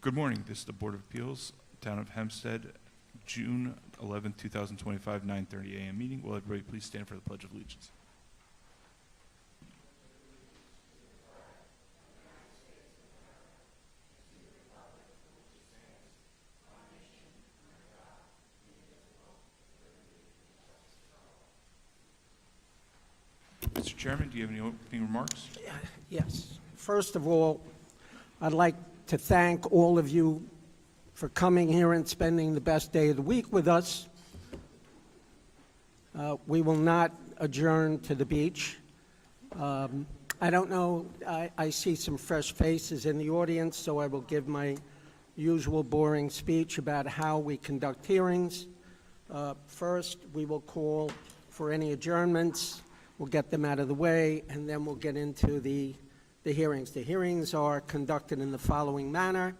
Good morning. This is the Board of Appeals, Town of Hempstead, June 11, 2025, 9:30 a.m. meeting. Will everybody please stand for the Pledge of Allegiance? Mr. Chairman, do you have any opening remarks? Yes. First of all, I'd like to thank all of you for coming here and spending the best day of the week with us. We will not adjourn to the beach. I don't know, I see some fresh faces in the audience, so I will give my usual boring speech about how we conduct hearings. First, we will call for any adjournments. We'll get them out of the way, and then we'll get into the hearings. The hearings are conducted in the following manner.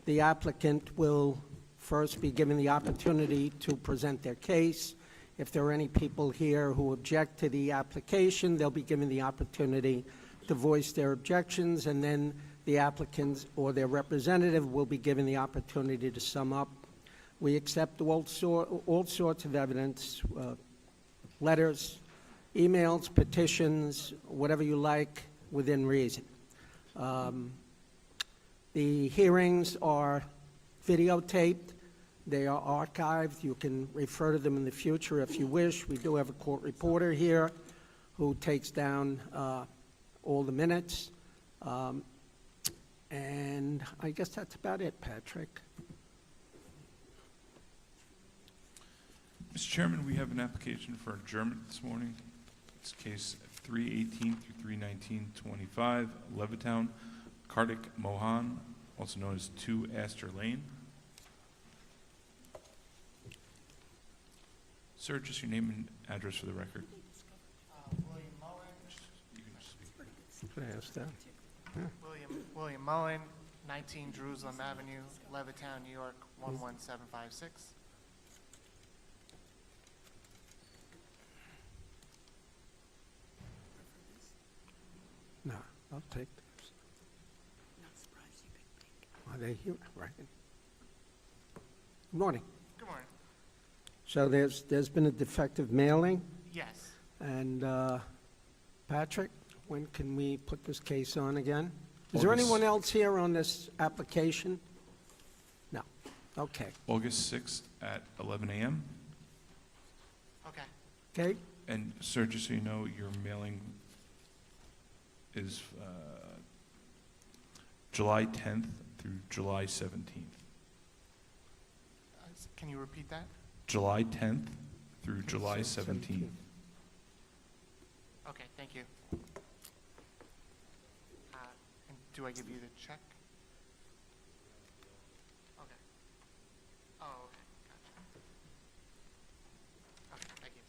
The applicant will first be given the opportunity to present their case. If there are any people here who object to the application, they'll be given the opportunity to voice their objections, and then the applicants or their representative will be given the opportunity to sum up. We accept all sorts of evidence, letters, emails, petitions, whatever you like, within reason. The hearings are videotaped. They are archived. You can refer to them in the future if you wish. We do have a court reporter here who takes down all the minutes. And I guess that's about it, Patrick. Mr. Chairman, we have an application for adjournment this morning. It's case 318 through 319-25, Levittown, Kartik Mohan, also known as 2 Astor Lane. Sir, just your name and address for the record. William Mullen. You can just speak. Could I ask that? William Mullen, 19 Jerusalem Avenue, Levittown, New York, 11756. No, I'll take this. Not surprised you could take. Are they here? Right. Good morning. Good morning. So there's been a defective mailing, Yes. and Patrick, when can we put this case on again? Is there August. anyone else here on this application? No. Okay. August 6th at 11 a.m. Okay. Okay? And sir, just so you know, your mailing is July 10th through July 17th. Can you repeat that? July 10th through July 17th. Okay, thank you. And do I give you the check? Okay. Oh, okay. Gotcha. Okay, thank you.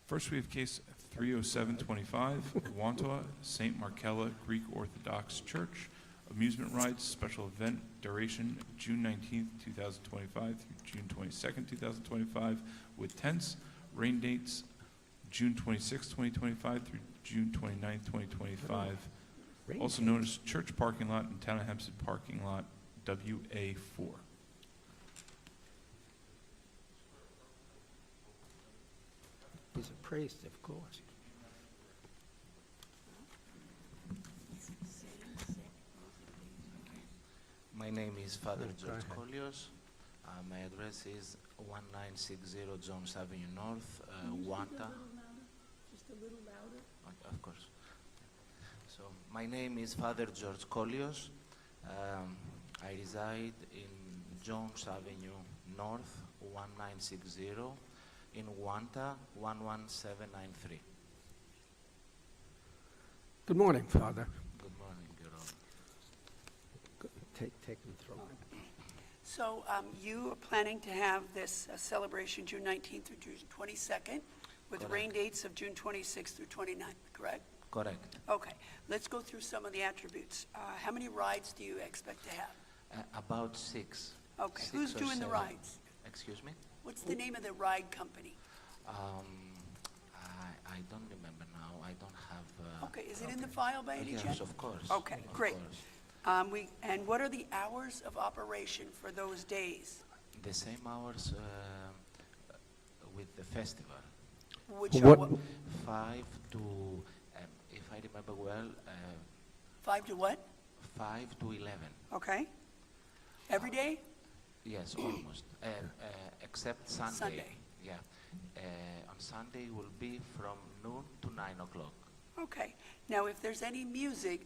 First, we have case 30725, Wantaw, St. Markella Greek Orthodox Church, amusement rides, special event, duration June 19th, 2025 through June 22nd, 2025, with tents, rain dates June 26th, 2025 through June 29th, 2025, also known as Church Parking Lot and Town of Hempstead Parking Lot, WA4. He's a priest, of course. My name is Father Go George ahead. Kolios. My address is 1960 Jones Avenue North, Wanta. Just a little louder. Of course. So my name is Father George Kolios. I reside in Jones Avenue North, 1960 in Wanta, 11793. Good morning, Father. Good morning, Your Honor. Take him through it. So you are planning to have this celebration June 19th through June 22nd with Correct. rain dates of June 26th through 29th, correct? Correct. Okay, let's go through some of the attributes. How many rides do you expect to have? About 6. Okay, 6 who's or doing the 7. rides? Excuse me? What's the name of the ride company? I don't remember now. I don't have Okay, is it in the file by any Yes, chance? of course. Okay, of great. course. And what are the hours of operation for those days? The same hours with the festival. Which are What- what, 5 to, if I remember well, 5 to what? 5 to 11. Okay. Every day? Yes, almost. Except Sunday. Sunday. Yeah. On Sunday will be from noon to 9 o'clock. Okay. Now, if there's any music,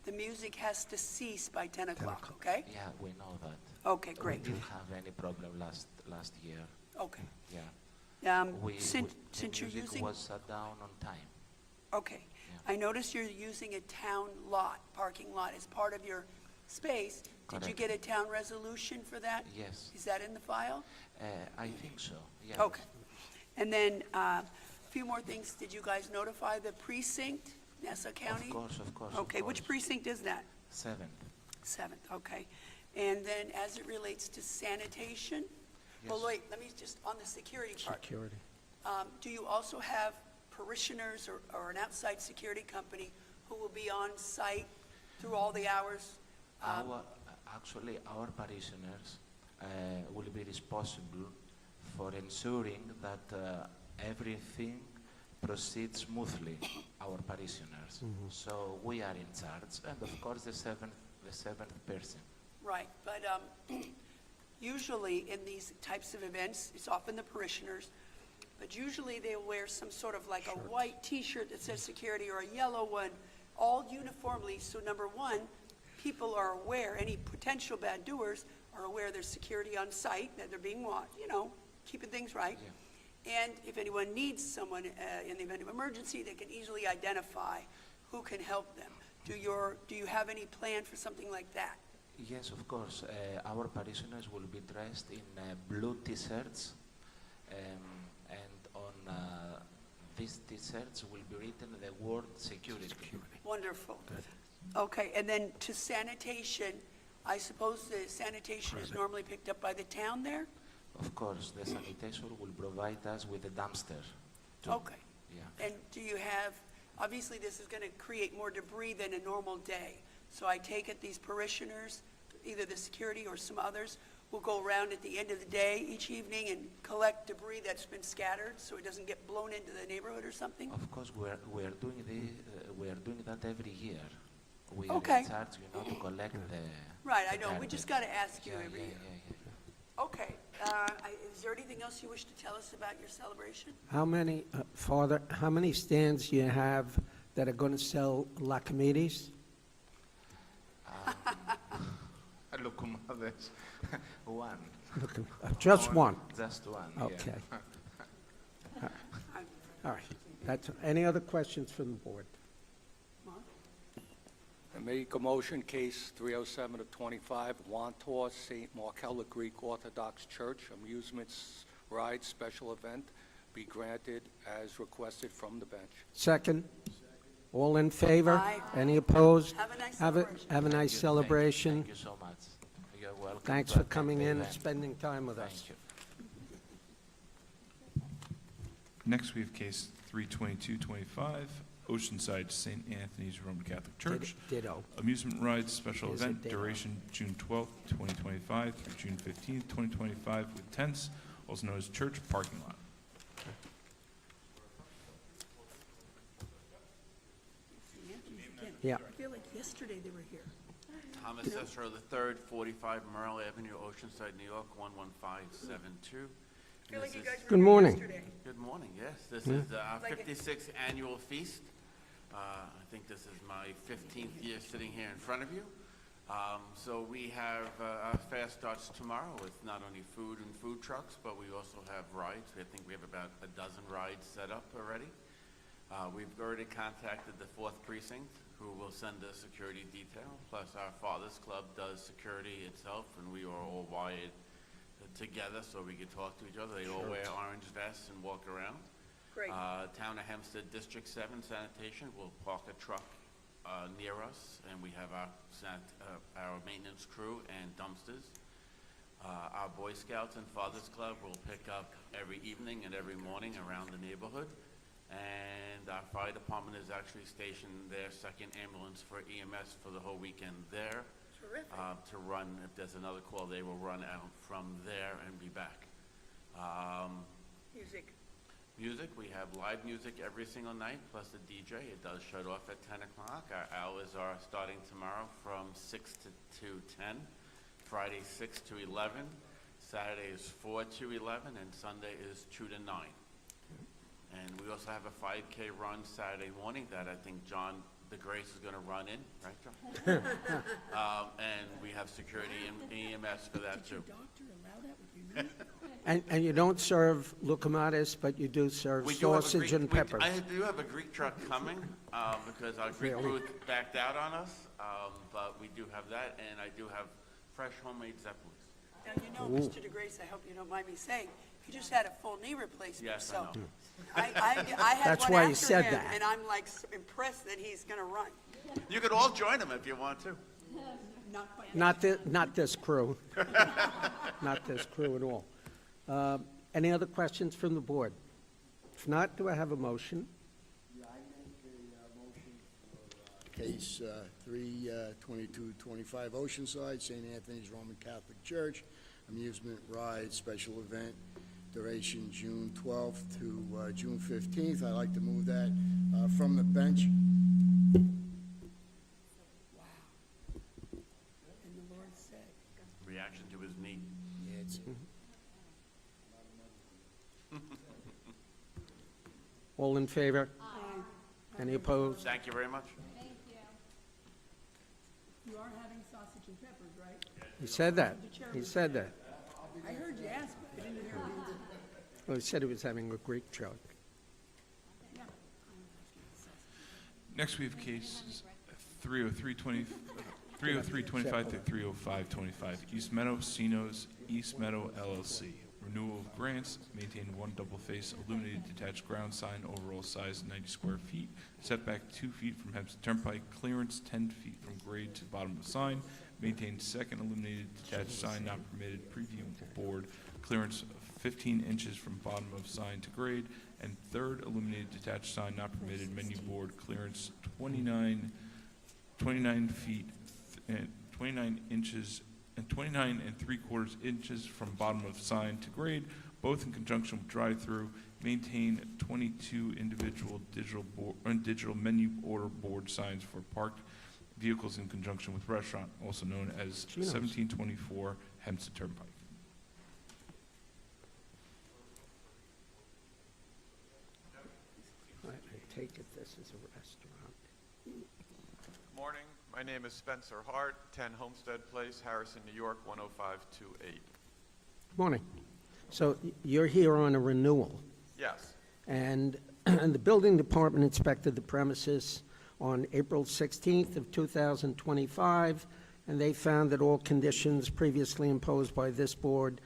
the music has to cease by 10 o'clock, okay? Yeah, we know that. Okay, great. We didn't have any problem last year. Okay. Yeah. Since The you're music using, was shut down on time. okay. Yeah. I noticed you're using a town lot, parking lot as part of your space. Did you Correct. get a town resolution for that? Yes. Is that in the file? I think so. Yeah. Okay. And then, a few more things. Did you guys notify the precinct, Nassau County? Of course, of course. Okay, of which course. precinct is that? 7th. 7th, okay. And then as it relates to sanitation? Well, Yes. wait, let me just, on the security part. Security. Do you also have parishioners or an outside security company who will be on site through all the hours? Actually, our parishioners will be responsible for ensuring that everything proceeds smoothly, our parishioners. So we are in charge, and of course the seventh person. Right, but usually in these types of events, it's often the parishioners, but usually they'll wear some sort of like a white T-shirt that says security or a yellow one, all uniformly. So number one, people are aware, any potential bad doers are aware there's security on site, that they're being watched, keeping things right. Yeah. And if anyone needs someone in the event of emergency, they can easily identify who can help them. Do you have any plan for something like that? Yes, of course. Our parishioners will be dressed in blue T-shirts, and on these T-shirts will be written the word security. Wonderful. Okay, and then to sanitation, I suppose the sanitation is normally picked up by the town there? Of course, the sanitation will provide us with a dumpster. too. Okay. Yeah. And do you have, obviously this is going to create more debris than a normal day. So I take it these parishioners, either the security or some others, will go around at the end of the day each evening and collect debris that's been scattered so it doesn't get blown into the neighborhood or something? Of course, we are doing that every year. We Okay. are in charge, to collect the. Right, I the know. We garbage. just got to ask you Yeah, every yeah, year. yeah, yeah. Okay. Is there anything else you wish to tell us about your celebration? How many, Father, how many stands do you have that are going to sell La Comidas? One. Just one? Just one. Yeah. Okay. All right. Any other questions from the board? Mark? I make a motion, case 307 of 25, Wantor St. Markella Greek Orthodox Church, amusements ride special event, be granted as requested from the bench. Second? All in favor? Aye. Any opposed? Have a nice Have celebration. a nice Thank you, celebration. Thank you so much. You're welcome. Thanks to for attend coming the in and event. spending time with us. Thank you. Next, we have case 32225, Oceanside St. Anthony's Roman Catholic Church. Ditto. Amusement rides, special Here's a event, date. duration June 12th, 2025 through June 15th, 2025, with tents, also known as church parking lot. Yeah. I feel like yesterday they were here. Thomas Cesaro III, 45 Merle Avenue, Oceanside, New York, 11572. I feel like you guys were Good here morning. yesterday. Good morning, yes. This is our Like it. 56th annual feast. I think this is my 15th year sitting here in front of you. So we have, our fast starts tomorrow with not only food and food trucks, but we also have rides. I think we have about a dozen rides set up already. We've already contacted the 4th Precinct, who will send a security detail, plus our Fathers Club does security itself, and we are all wired together so we can talk to each other. They all wear orange vests and walk around. Great. Town of Hempstead District 7 Sanitation will park a truck near us, and we have our maintenance crew and dumpsters. Our Boy Scouts and Fathers Club will pick up every evening and every morning around the neighborhood. And our fire department is actually stationed their second ambulance for EMS for the whole weekend there. Terrific. To run, if there's another call, they will run out from there and be back. Music. Music, we have live music every single night, plus the DJ. It does shut off at 10 o'clock. Our hours are starting tomorrow from 6 to 10, Friday 6 to 11, Saturday is 4 to 11, and Sunday is 2 to 9. And we also have a 5K run Saturday morning that I think John DeGrace is going to run in, right, John? And we have security and EMS for that, too. Doctor allow that with your name? And you don't serve locomotis, but you do serve We do have a sausage Greek- and we- peppers. I do have a Greek truck coming, because our Greek Really? crew backed out on us, but we do have that, and I do have fresh homemade Zeppelins. Now, you know, Mr. DeGrace, I hope you don't mind me saying, he just had a full knee replacement, Yes, I so. know. I had That's one why he after said him, that. and I'm like impressed that he's gonna run. You could all join them if you want to. Not this crew. Not this crew at all. Any other questions from the board? If not, do I have a motion? Yeah, I make a motion for case 3/22/25 Oceanside, St. Anthony's Roman Catholic Church, amusement ride, special event, duration June 12th to June 15th. I'd like to move that from the bench. And the Lord said. Reaction to his knee. Yeah, it's All in favor? Any opposed? Thank you very much. You are having sausage and peppers, right? He said that. He said that. I heard you ask, but I didn't hear it. Well, he said he was having a Greek truck. Yeah. Next, we have cases 30325 to 30525, East Meadow Cinos, East Meadow LLC. Renewal of grants, maintain one double-face illuminated detached ground sign, overall size 90 square feet, setback 2 feet from Hempstead Turnpike, clearance 10 feet from grade to the bottom of sign, maintain second illuminated detached sign not permitted, preview board, clearance 15 inches from bottom of sign to grade, and third illuminated detached sign not permitted, menu board, clearance 29 feet and 29 inches and 29 3/4 inches from bottom of sign to grade, both in conjunction with drive-through. Maintain 22 individual digital menu order board signs for parked vehicles in conjunction with restaurant, also known as Chinos. 1724 Hempstead Turnpike. I take it this is a restaurant. Morning, my name is Spencer Hart, 10 Homestead Place, Harrison, New York, 10528. Morning. So you're here on a renewal, Yes, and the building department inspected the premises on April 16th of 2025, and they found that all conditions previously imposed by this board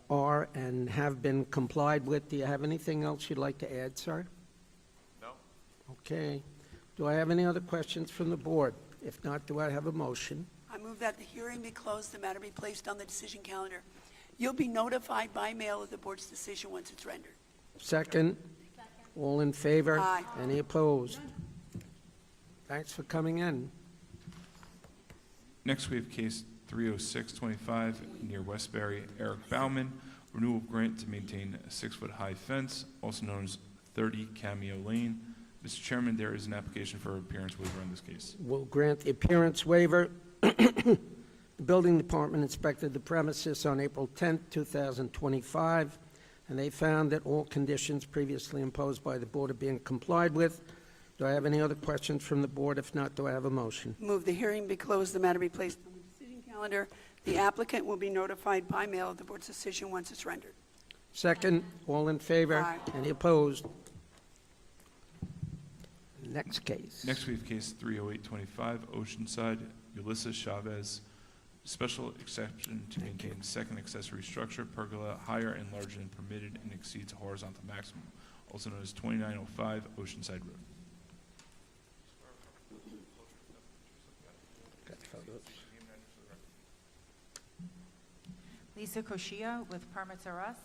are and have been complied with. Do you have anything else you'd like to add, sir? no, Okay. Do I have any other questions from the board? If not, do I have a motion? I move that the hearing be closed, the matter be placed on the decision calendar. You'll be notified by mail of the board's decision once it's rendered. Second? All in favor? Aye. Any opposed? Thanks for coming in. Next, we have case 30625 near Westbury, Eric Bauman, renewal of grant to maintain a 6-foot-high fence, also known as 30 Cameo Lane. Mr. Chairman, there is an application for appearance waiver on this case. Will grant the appearance waiver. The building department inspected the premises on April 10th, 2025, and they found that all conditions previously imposed by the board are being complied with. Do I have any other questions from the board? If not, do I have a motion? Move the hearing be closed, the matter be placed on the decision calendar. The applicant will be notified by mail of the board's decision once it's rendered. Second, all in favor? Aye. Any opposed? Next case. Next, we have case 30825 Oceanside, Ulysses Chavez, special exception to maintain second accessory structure, pergola, higher and larger than permitted and exceeds horizontal maximum, also known as 2905 Oceanside Road. Lisa Koshia with Permits R Us,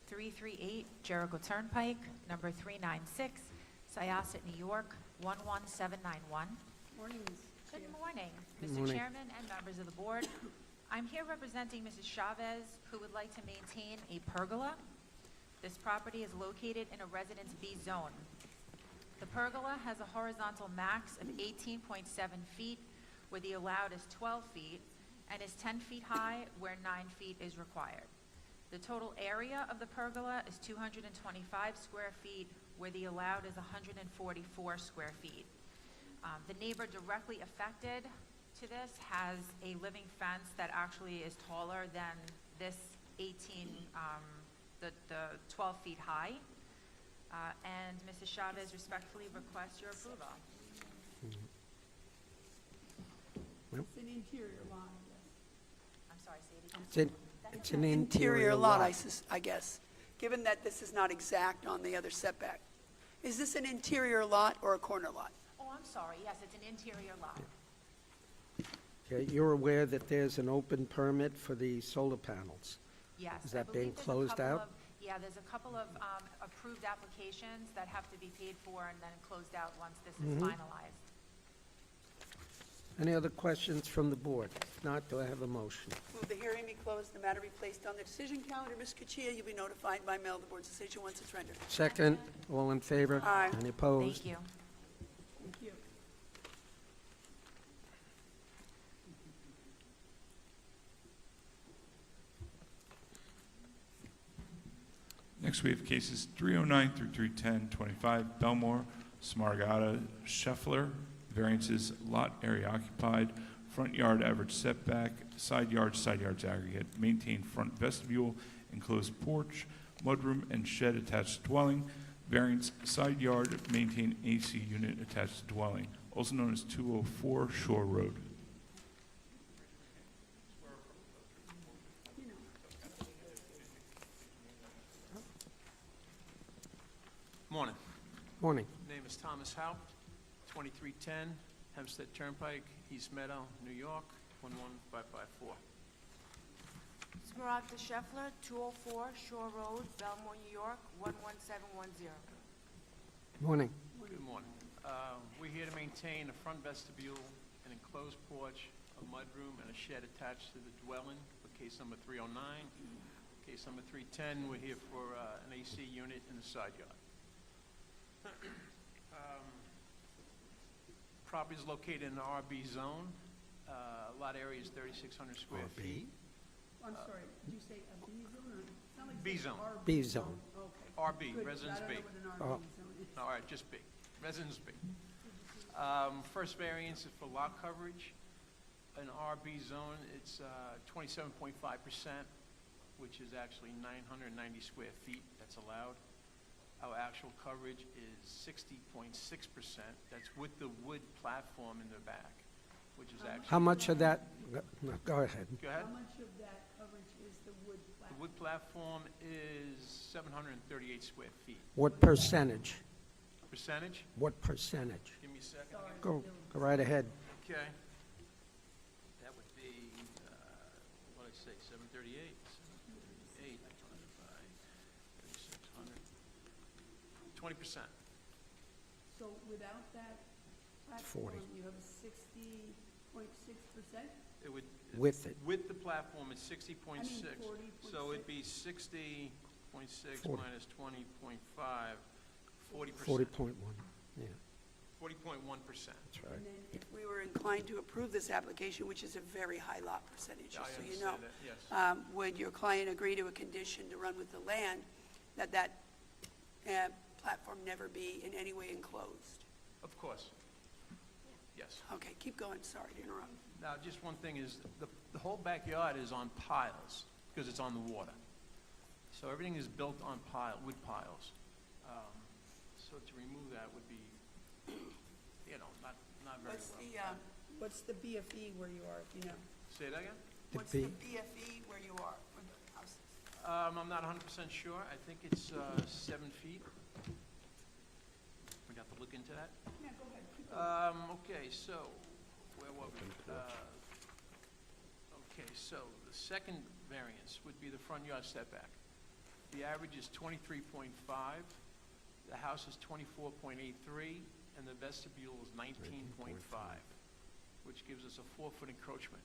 338 Jericho Turnpike, number 396, Syosset, New York, 11791. Morning, Ms. Good Chair. morning, Good Mr. morning. Chairman and members of the board. I'm here representing Mrs. Chavez, who would like to maintain a pergola. This property is located in a Residence B zone. The pergola has a horizontal max of 18.7 feet, where the allowed is 12 feet, and is 10 feet high, where 9 feet is required. The total area of the pergola is 225 square feet, where the allowed is 144 square feet. The neighbor directly affected to this has a living fence that actually is taller than this 12 feet high. And Mrs. Chavez respectfully requests your approval. It's an interior lot, I guess. I'm sorry, say it again. It's an interior lot, lot. I guess, given that this is not exact on the other setback. Is this an interior lot or a corner lot? Oh, I'm sorry, yes, it's an interior lot. Okay, you're aware that there's an open permit for the solar panels? Yes. Is I that being believe there's a closed couple out? of- Yeah, there's a couple of approved applications that have to be paid for and then closed out once this is finalized. Any other questions from the board? If not, do I have a motion? Move the hearing be closed, the matter be placed on the decision calendar. Ms. Cuccia, you'll be notified by mail of the board's decision once it's rendered. Second, all in favor? Aye. Any opposed? Thank you. Thank you. Next, we have cases 309 through 310, 25 Belmore, Smargata, Scheffler, variances, lot area occupied, front yard average setback, side yards aggregate, maintained front vestibule, enclosed porch, mudroom and shed attached dwelling, variance, side yard, maintained AC unit attached dwelling, also known as 204 Shore Road. Morning. Morning. Name is Thomas Haupt, 2310 Hempstead Turnpike, East Meadow, New York, 11554. Smaragda Scheffler, 204 Shore Road, Belmore, New York, 11710. Morning. Good morning. We're here to maintain a front vestibule, an enclosed porch, a mudroom, and a shed attached to the dwelling for case number 309. Case number 310, we're here for an AC unit in the side yard. Property is located in the RB zone. Lot area is 3,600 square feet. I'm sorry, did you say a B zone or? sound like B you said zone. RB B zone. Okay. RB, Good, Residence B. I don't know Oh. what an RB zone is. All right, just B. Residence B. First variance is for lot coverage. In RB zone, it's 27.5%, which is actually 990 square feet that's allowed. Our actual coverage is 60.6%. That's with the wood platform in the back, which is actually... How much of that, no, go ahead. Go ahead. How much of that coverage is the wood The platform? wood platform is 738 square feet. What percentage? Percentage? What percentage? Give me a second. Sorry. Go right ahead. Okay. That would be, what did I say, 738, 738 divided by 3,600, 20%. So without that 40. platform, you have a 60.6%? It would, With it. with the platform, it's 60.6. I mean 40.6. So it'd be 60.6 40. minus 20.5, 40%. 40.1, yeah, 40.1%. that's right. And then If we were inclined to approve this application, which is a very high lot percentage, Yeah, just I so you know, understand that, yes. would your client agree to a condition to run with the land, that platform never be in any way enclosed? Of course. Yes. Okay, keep going, sorry to interrupt. Now, just one thing is, the whole backyard is on piles, because it's on the water. So everything is built on wood piles. So to remove that would be, not very well. What's the BFE where you are, if you know? Say that again? The What's the B- BFE where you are, where the house is? I'm not 100% sure. I think it's 7 feet. We'd have to look into that. Yeah, go ahead, keep going. Okay, so, where were we? Okay, so the second variance would be the front yard setback. The average is 23.5, the house is 24.83, and the vestibule is 19.5, which gives us a 4-foot encroachment.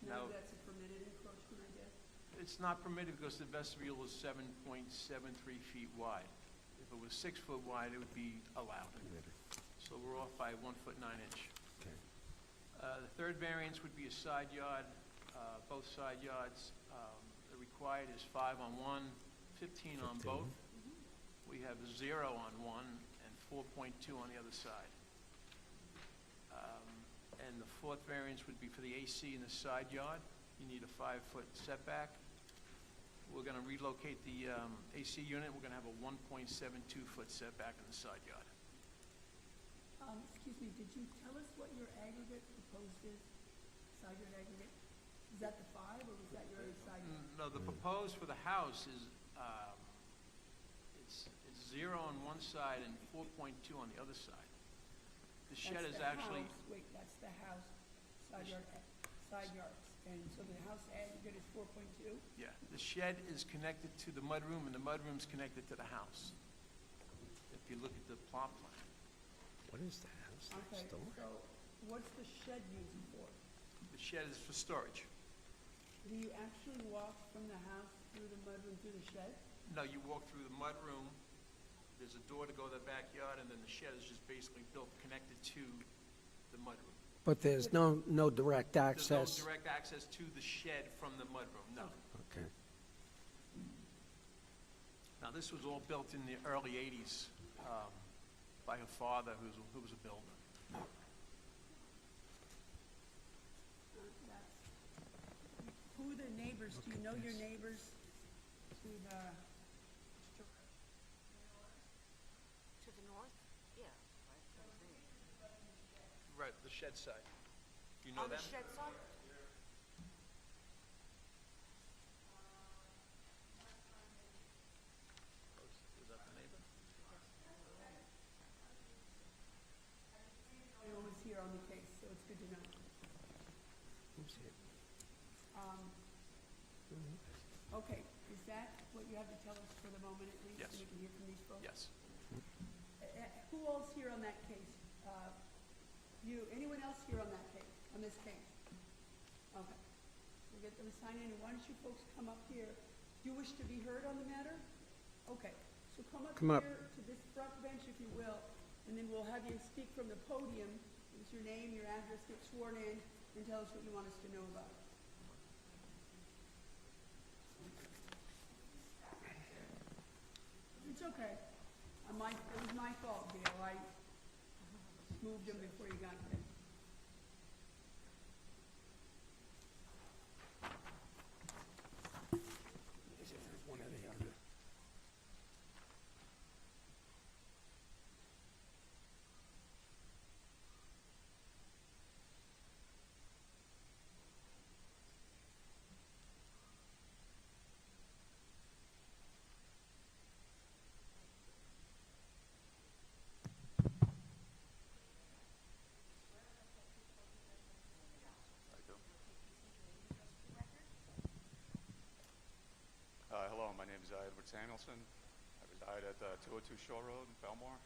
None Now, of that's a permitted encroachment, I guess? it's not permitted because the vestibule is 7.73 feet wide. If it was 6 foot wide, it would be allowed. So we're off by 1 foot 9 inch. The third variance would be a side yard, both side yards. The required is 5 on one, 15 on both. We have 0 on one and 4.2 on the other side. And the fourth variance would be for the AC in the side yard. You need a 5-foot setback. We're going to relocate the AC unit. We're going to have a 1.72-foot setback in the side yard. Excuse me, did you tell us what your aggregate proposed is? Side yard aggregate? Is that the 5, or was that your other side yard? No, the proposed for the house is, it's 0 on one side and 4.2 on the other side. The shed That's is the actually, house. Wait, that's the house, side yards. And so the house aggregate is 4.2? yeah, the shed is connected to the mudroom, and the mudroom's connected to the house. If you look at the plot plan. What is the house Okay, next door? so what's the shed used for? The shed is for storage. Do you actually walk from the house through the mudroom through the shed? No, you walk through the mudroom, there's a door to go to the backyard, and then the shed is just basically built, connected to the mudroom. But there's no direct access? There's no direct access to the shed from the mudroom, no. Okay. Now, this was all built in the early 80s by her father, who was a builder. Who are the neighbors? Do you know your neighbors to the, To the north? Yeah. Right, the shed side. You know On the them? shed side? Is that the neighbor? no one's here on the case, so it's good to know. Okay, is that what you have to tell us for the moment at least? Yes. So we can hear from these folks? Yes. Who else here on that case? Anyone else here on that case, on this case? Okay. We'll get them signed in, and why don't you folks come up here? Do you wish to be heard on the matter? Okay, so come up here to this front bench, if you will, and then we'll have you speak from the podium. Give us your name, your address, get sworn in, and tell us what you want us to know about it. It's okay. It was my fault, Gail. I moved him before you got there. One or the other. Hello, my name is Edward Samuelson. I reside at 202 Shore Road in Belmore.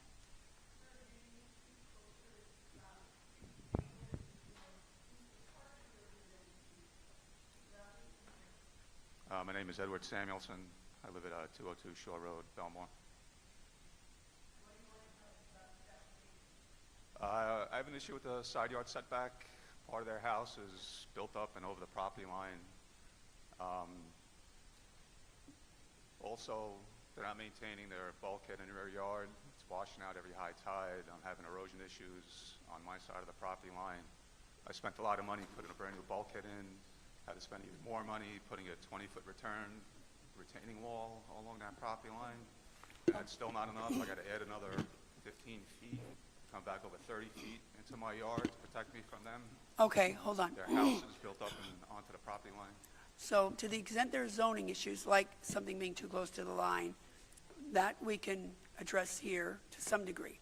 My name is Edward Samuelson. I live at 202 Shore Road, Belmore. I have an issue with the side yard setback. Part of their house is built up and over the property line. Also, they're not maintaining their bulkhead in the rear yard. It's washing out every high tide. I'm having erosion issues on my side of the property line. I spent a lot of money putting a brand new bulkhead in. Had to spend even more money putting a 20-foot retaining wall along that property line. And it's still not enough. I got to add another 15 feet, come back over 30 feet into my yard to protect me from them. Okay, hold on. Their house is built up onto the property line. So to the extent there are zoning issues, like something being too close to the line, that we can address here to some degree.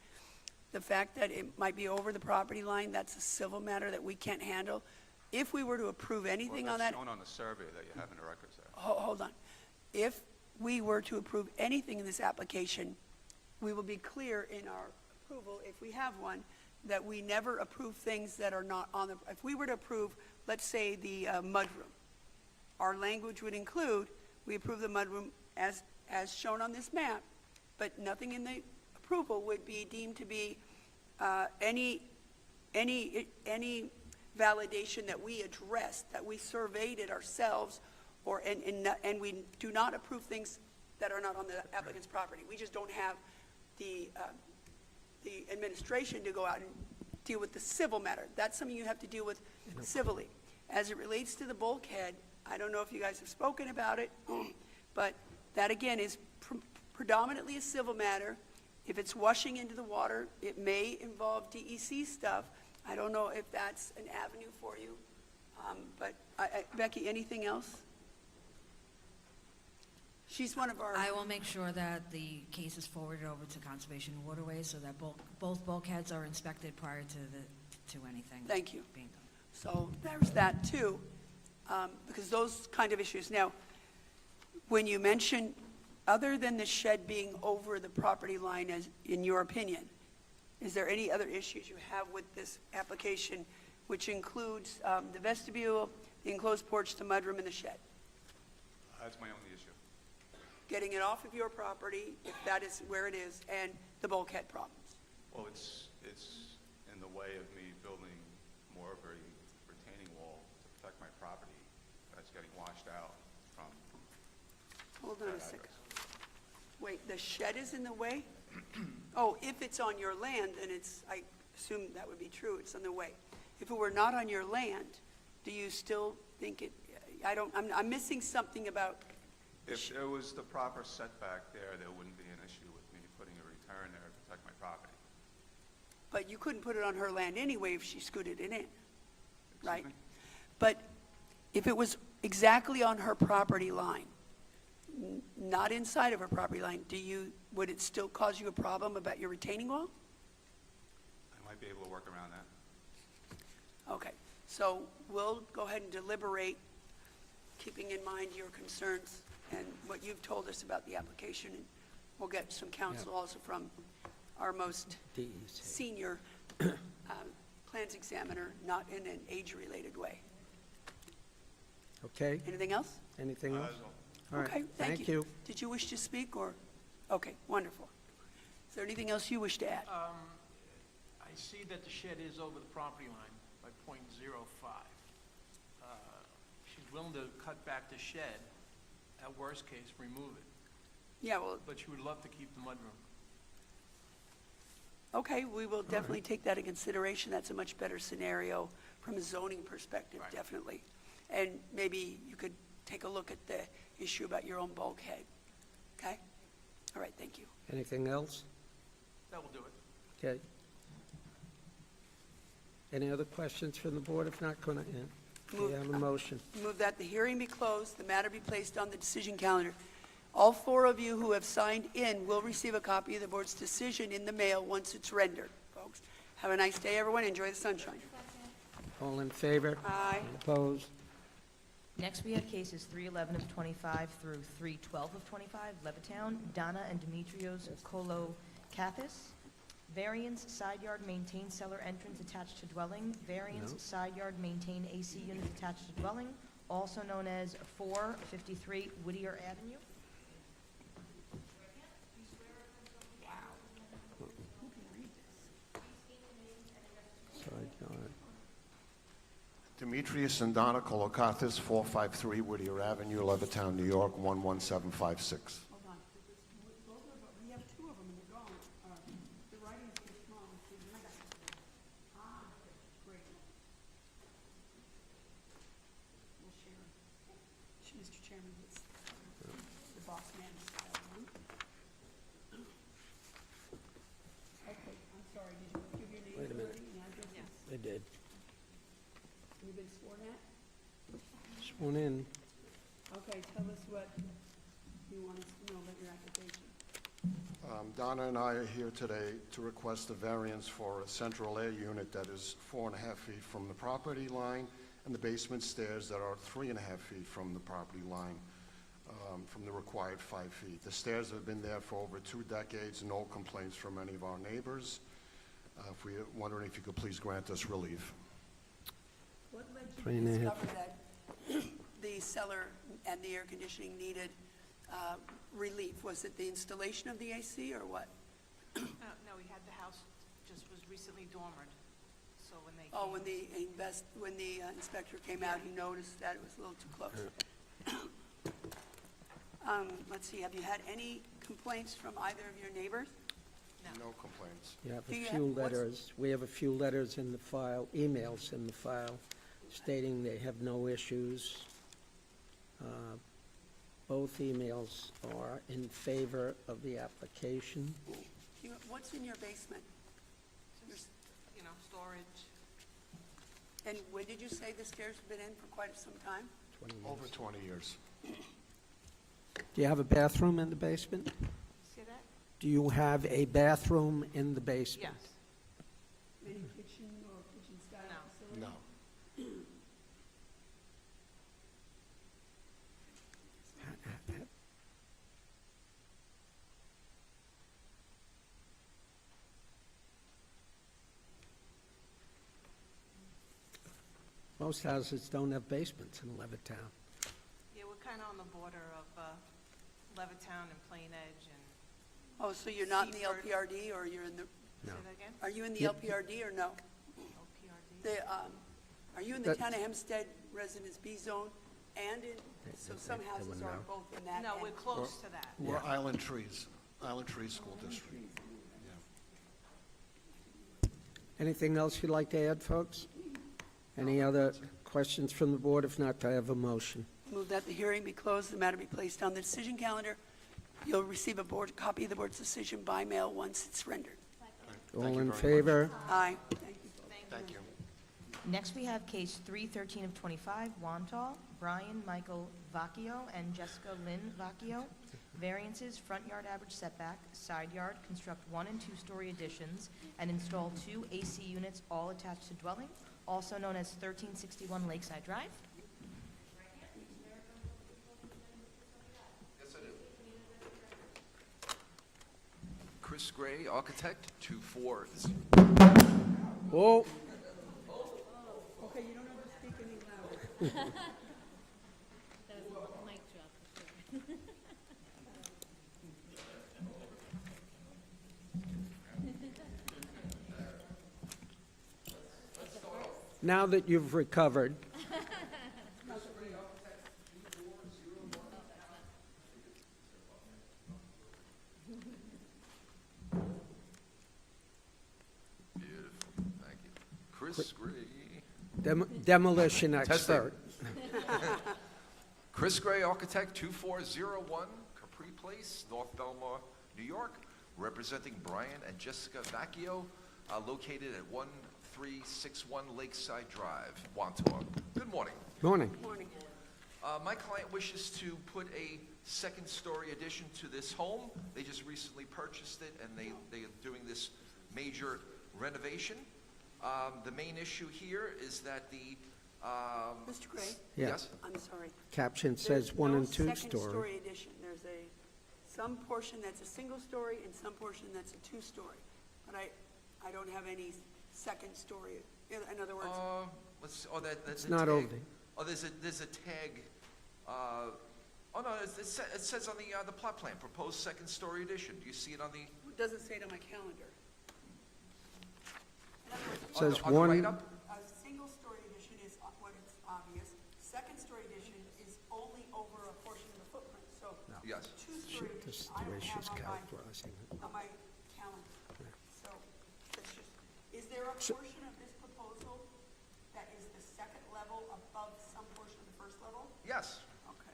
The fact that it might be over the property line, that's a civil matter that we can't handle. If we were to approve anything Well, on that, that's shown on the survey that you have in the records there. hold on. If we were to approve anything in this application, we will be clear in our approval, if we have one, that we never approve things that are not on the, if we were to approve, let's say, the mudroom, our language would include, we approve the mudroom as shown on this map, but nothing in the approval would be deemed to be any validation that we addressed, that we surveyed it ourselves, or, and we do not approve things that are not on the applicant's property. We just don't have the administration to go out and deal with the civil matter. That's something you have to deal with civilly. As it relates to the bulkhead, I don't know if you guys have spoken about it, but that again is predominantly a civil matter. If it's washing into the water, it may involve DEC stuff. I don't know if that's an avenue for you. But Becky, anything else? She's one of our... I will make sure that the case is forwarded over to Conservation Waterways so that both bulkheads are inspected prior to anything. Thank you. Being done. So there's that too, because those kind of issues. Now, when you mention, other than the shed being over the property line, as in your opinion, is there any other issues you have with this application, which includes the vestibule, the enclosed porch, the mudroom, and the shed? That's my only issue. Getting it off of your property, if that is where it is, and the bulkhead problems. Well, it's in the way of me building more of a retaining wall to protect my property that's getting washed out from Hold on a that second. address. Wait, the shed is in the way? Oh, if it's on your land, and it's, I assume that would be true, it's in the way. If it were not on your land, do you still think it, I'm missing something about, If there was the proper setback there wouldn't be an issue with me putting a return there to protect my property. but you couldn't put it on her land anyway if she scooted it in, right? me? But if it was exactly on her property line, not inside of her property line, would it still cause you a problem about your retaining wall? I might be able to work around that. Okay, so we'll go ahead and deliberate, keeping in mind your concerns and what you've told us about the application. And we'll get some counsel also from our most DEC. senior plans examiner, not in an age-related way. Okay, Anything else? anything else? As well. All right, Okay, thank you. Did you wish to speak, or? Okay, wonderful. Is there anything else you wish to add? I see that the shed is over the property line by .05. She's willing to cut back the shed, at worst case, remove it, Yeah, well, but she would love to keep the mudroom. okay, we will definitely take that in consideration. That's a much better scenario from a zoning perspective, Right. definitely. And maybe you could take a look at the issue about your own bulkhead. Okay? All right, thank you. Anything else? That will do it. Okay. Any other questions from the board? If not, can I have a motion? Move that the hearing be closed, the matter be placed on the decision calendar. All four of you who have signed in will receive a copy of the board's decision in the mail once it's rendered, folks. Have a nice day, everyone. Enjoy the sunshine. All in favor? Aye. Opposed? Next, we have cases 311 of 25 through 312 of 25, Levittown, Donna and Demetrios Kolokathis. Variance, side yard, maintain cellar entrance attached to dwelling. Variance, No. side yard, maintain AC unit attached to dwelling, also known as 453 Whittier Avenue. Side yard. Demetrius and Donna Kolokathis, 453 Whittier Avenue, Levittown, New York, 11756. Hold on. Both of them, we have two of them, and they're gone. The writing's too small. See, you're back. Great. We'll share. Mr. Chairman, it's the boss man style. Okay, I'm sorry, did you give your name Wait a minute. already and address? I did. You've been sworn at? Sworn in. Okay, tell us what you want us to know about your application. Donna and I are here today to request a variance for a central air unit that is 4.5 feet from the property line and the basement stairs that are 3.5 feet from the property line. from the required 5 feet. The stairs have been there for over 2 decades, no complaints from any of our neighbors. If we wondering if you could please grant us relief. What led you 3.5. Discover that the cellar and the air conditioning needed relief. Was it the installation of the AC or what? No, we had the house just was recently dormered, so when they Oh, came- when the inspector came out, he noticed that it was a little too close. Let's see, have you had any complaints from either of your neighbors? No complaints. You have Do a you few have- what's- letters, we have a few letters in the file, emails in the file, stating they have no issues. Both emails are in favor of the application. What's in your basement? you know, storage. And when did you say the stairs have been in for quite some time? 20 years. Over 20 years. Do you have a bathroom in the basement? See that? Do you have a bathroom in the basement? Yes. Any kitchen or kitchen-style No. facility? No. Most houses don't have basements in Levittown. Yeah, we're kind of on the border of Levittown and Plain Edge and, Oh, so you're not in the Seaford. LPRD, or you're in the, No. say that again? are you in the Yep. LPRD or no? LPRD? Are you in the That- town of Hempstead Residence B zone and in, so some they houses wouldn't are know. both in that? No, and- we're close to that. We're Island Trees School District. Anything else you'd like to add, folks? Any other questions from the board? If not, do I have a motion? Move that the hearing be closed, the matter be placed on the decision calendar. You'll receive a copy of the board's decision by mail once it's rendered. All you in very favor? Aye. Thank you. Next, we have case 313 of 25, Wantagh, Brian Michael Vacchio and Jessica Lynn Vacchio. Variances, front yard average setback, side yard, construct 1 and 2-story additions, and install 2 AC units, all attached to dwelling, also known as 1361 Lakeside Drive. Yes, I do. Chris Gray, architect, 2-4. Oh, Okay, you don't have to speak any louder. now that you've recovered, Beautiful, thank you. Chris Gray. demolition expert. Chris Gray, architect, 2401 Capri Place, North Belmar, New York, representing Brian and Jessica Vacchio, located at 1361 Lakeside Drive, Wantagh. Good morning. Morning. Morning. My client wishes to put a second-story addition to this home. They just recently purchased it, and they are doing this major renovation. The main issue here is that the... Mr. Gray? Yeah. Yes? I'm sorry. Caption says 1 and 2 There's no story. second-story addition. There's some portion that's a single story and some portion that's a 2-story. But I don't have any second story. In other words, Let's see, oh, that's It's a not tag. over. Oh, there's a tag, oh no, it says on the plot plan, proposed second-story addition. Do you see it on the? it doesn't say it on my calendar. In other words, Says on the 1, write-up? a single-story addition is what it's obvious. Second-story addition is only over a portion of the footprint. So Yes. two-story this is addition, I the way don't she's have characterizing it. on my calendar. So it's just, is there a portion of this proposal that is the second level above some portion of the first level? Yes. Okay.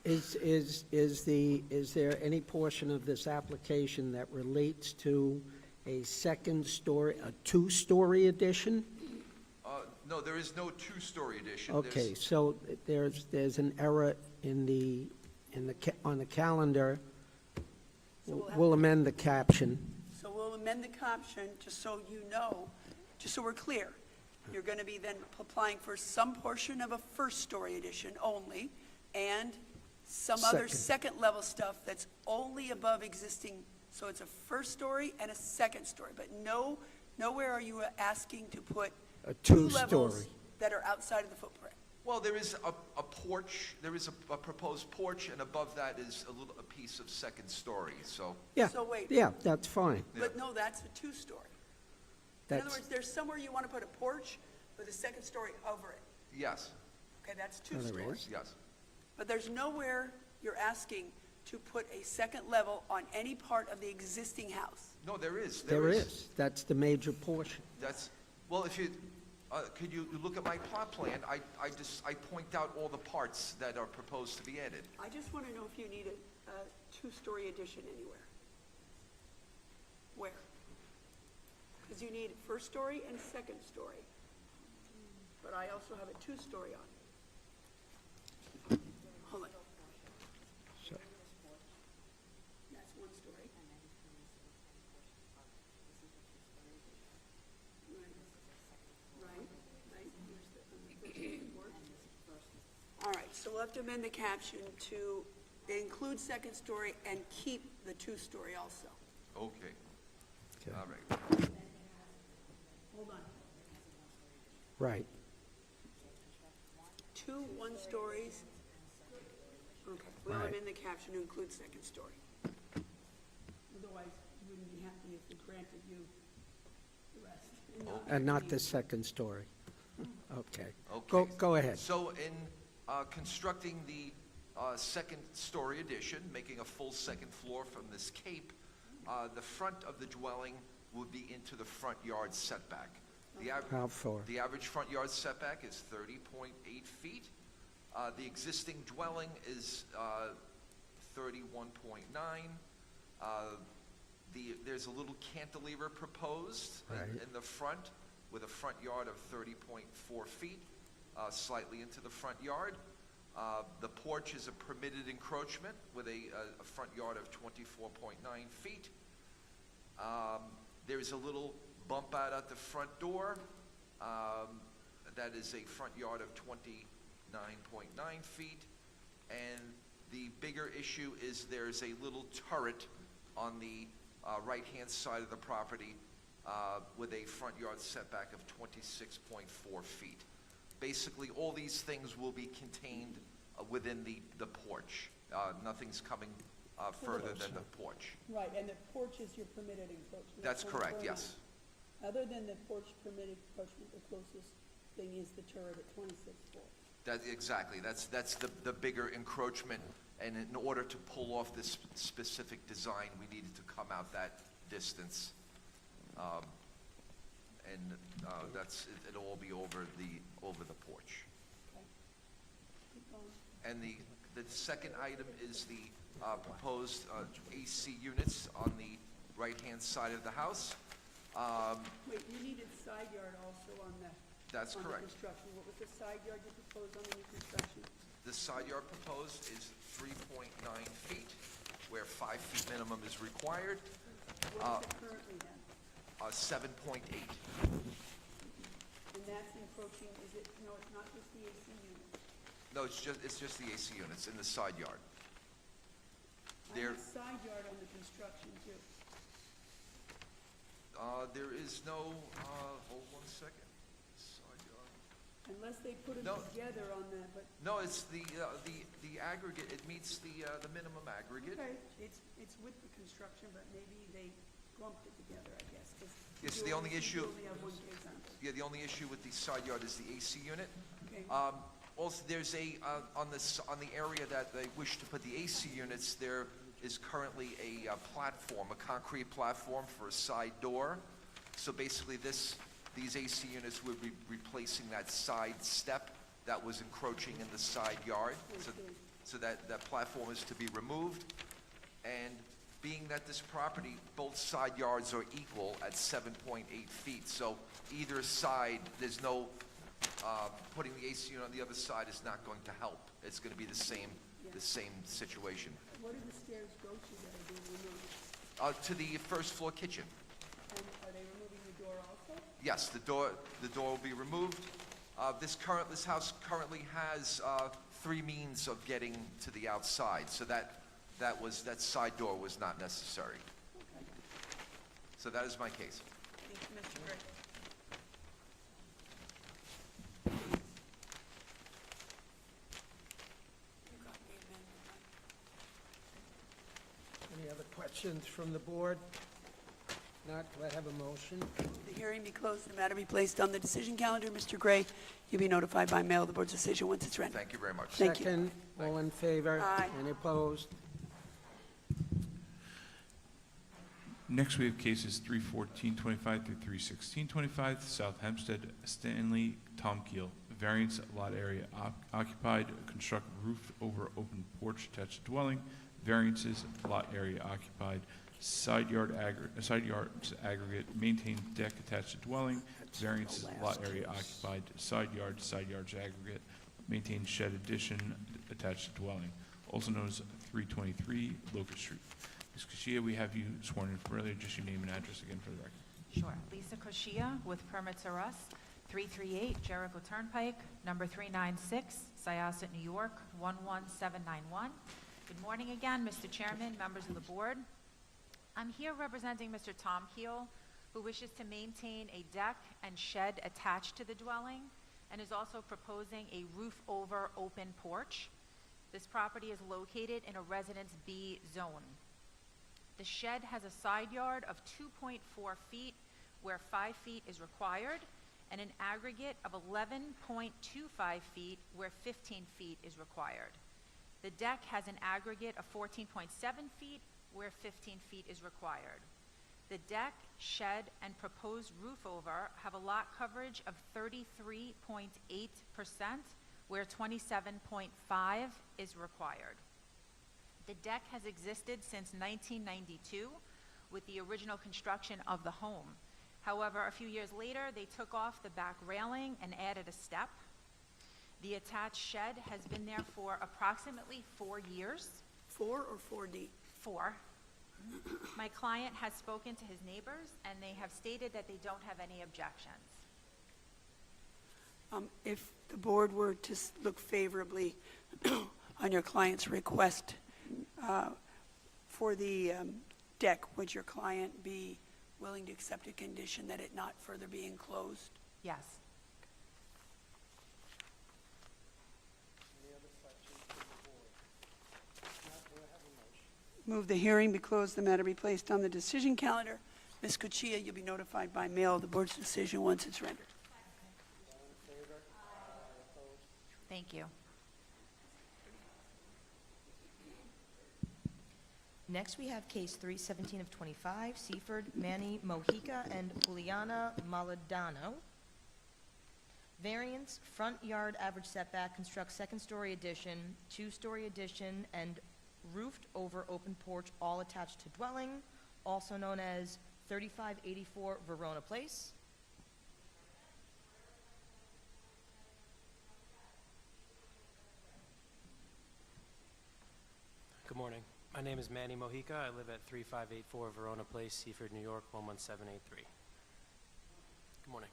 Is there any portion of this application that relates to a second story, a 2-story addition? No, there is no two-story addition. Okay, There's- so there's an error on the calendar. So we'll have We'll to- amend the caption. So we'll amend the caption, just so you know, just so we're clear. You're going to be then applying for some portion of a first-story addition only, and some other Second. second-level stuff that's only above existing, so it's a first story and a second story, but nowhere are you asking to put A two levels two-story. that are outside of the footprint? Well, there is a porch, there is a proposed porch, and above that is a piece of second story, so. Yeah, So wait. yeah, that's fine. But no, that's a two-story. In other That's, words, there's somewhere you want to put a porch with a second story over it. Yes, Okay, that's two Oh, there stories. is? yes. But there's nowhere you're asking to put a second level on any part of the existing house. No, there is. there is. That's the major portion. That's, well, if you, could you look at my plot plan? I point out all the parts that are proposed to be added. I just want to know if you need a two-story addition anywhere. Where? Because you need first story and second story. But I also have a two-story on it. Hold on. So- That's one story. Right, right. Here's the first porch. All right, so we'll have to amend the caption to include second story and keep the two-story also. Okay, Okay. all right. Hold on. Right. Two one-stories. Okay, we'll Right. amend the caption to include second story. Otherwise, you wouldn't be happy if we granted you the rest. And not the second story. Okay. Okay. Go ahead. So in constructing the second story addition, making a full second floor from this cape, the front of the dwelling would be into the front yard setback. How far? The average front yard setback is 30.8 feet. The existing dwelling is 31.9. There's a little cantilever proposed Right. in the front with a front yard of 30.4 feet, slightly into the front yard. The porch is a permitted encroachment with a front yard of 24.9 feet. There's a little bump out at the front door. That is a front yard of 29.9 feet. And the bigger issue is there's a little turret on the right-hand side of the property with a front yard setback of 26.4 feet. Basically, all these things will be contained within the porch. Nothing's coming further than the porch. Right, and the porch is your permitted encroachment. That's on the correct, burn yes. line. Other than the porch permitted encroachment, the closest thing is the turret at 26.4. Exactly, that's the bigger encroachment, and in order to pull off this specific design, we needed to come out that distance. And it'll all be over the porch. Keep going. And the second item is the proposed AC units on the right-hand side of the house. Wait, you needed side yard also on the. That's on the correct. construction. What was the side yard you proposed on the new construction? The side yard proposed is 3.9 feet, where 5 feet minimum is required. What is it currently then? 7.8. And that's encroaching, is it, no, it's not just the AC unit. No, it's just the AC units in the side yard. I There, have side yard on the construction too. there is no, hold one second. Side yard. Unless they put them No. together on the, but, No, it's the aggregate, it meets the minimum aggregate. okay, it's with the construction, but maybe they lumped it together, I guess, 'cause Yes, you the only issue- You only have one case on it. Yeah, the only issue with the side yard is the AC unit. Okay. Also, there's on the area that they wish to put the AC units, there is currently a platform, a concrete platform for a side door. So basically, these AC units would be replacing that side step that was encroaching in the side yard. So that platform is to be removed. And being that this property, both side yards are equal at 7.8 feet, so either side, there's no, putting the AC unit on the other side is not going to help. It's going to be the same situation. Where do the stairs go to that are being removed? To the first floor kitchen. And are they removing the door also? Yes, the door will be removed, This house currently has 3 means of getting to the outside, so that side door was not necessary. So that is my case. Thank you, Mr. Gray. You got the amendment, right? Any other questions from the board? Not, do I have a motion? The hearing be closed, the matter be placed on the decision calendar. Mr. Gray, you'll be notified by mail of the board's decision once it's rendered. Thank you very much. Thank you. Second, all in favor? Aye. Any opposed? Next, we have cases 31425 through 31625, South Hempstead, Stanley, Tom Keel. Variance lot area occupied, construct roof over open porch attached dwelling. Variances, lot area occupied, side yards aggregate, maintained deck attached to dwelling. Variances, lot area occupied, side yards aggregate, maintained shed addition attached to dwelling, also known as 323 Locust Street. Ms. Kashia, we have you sworn in from earlier. Just your name and address again for the record. Sure. Lisa Koshia with Permits Are Us, 338 Jericho Turnpike, number 396, Syosset, New York, 11791. Good morning again, Mr. Chairman, members of the board. I'm here representing Mr. Tom Keel, who wishes to maintain a deck and shed attached to the dwelling and is also proposing a roof-over open porch. This property is located in a Residence B zone. The shed has a side yard of 2.4 feet, where 5 feet is required, and an aggregate of 11.25 feet, where 15 feet is required. The deck has an aggregate of 14.7 feet, where 15 feet is required. The deck, shed, and proposed roof over have a lot coverage of 33.8%, where 27.5% is required. The deck has existed since 1992 with the original construction of the home. However, a few years later, they took off the back railing and added a step. The attached shed has been there for approximately 4 years. 4 or 4D? 4. My client has spoken to his neighbors, and they have stated that they don't have any objections. If the board were to look favorably on your client's request for the deck, would your client be willing to accept a condition that it not further be enclosed? Yes. Any other questions from the board? Not, do I have a motion? Move the hearing be closed, the matter be placed on the decision calendar. Ms. Kuchia, you'll be notified by mail of the board's decision once it's rendered. All in favor? Any opposed? Thank you. Next, we have case 317 of 25, Seaford, Manny Mojica, and Juliana Maladano. Variance, front yard average setback, construct second-story addition, two-story addition, and roofed over open porch, all attached to dwelling, also known as 3584 Verona Place. Good morning. My name is Manny Mojica. I live at 3584 Verona Place, Seaford, New York, 11783. Good morning.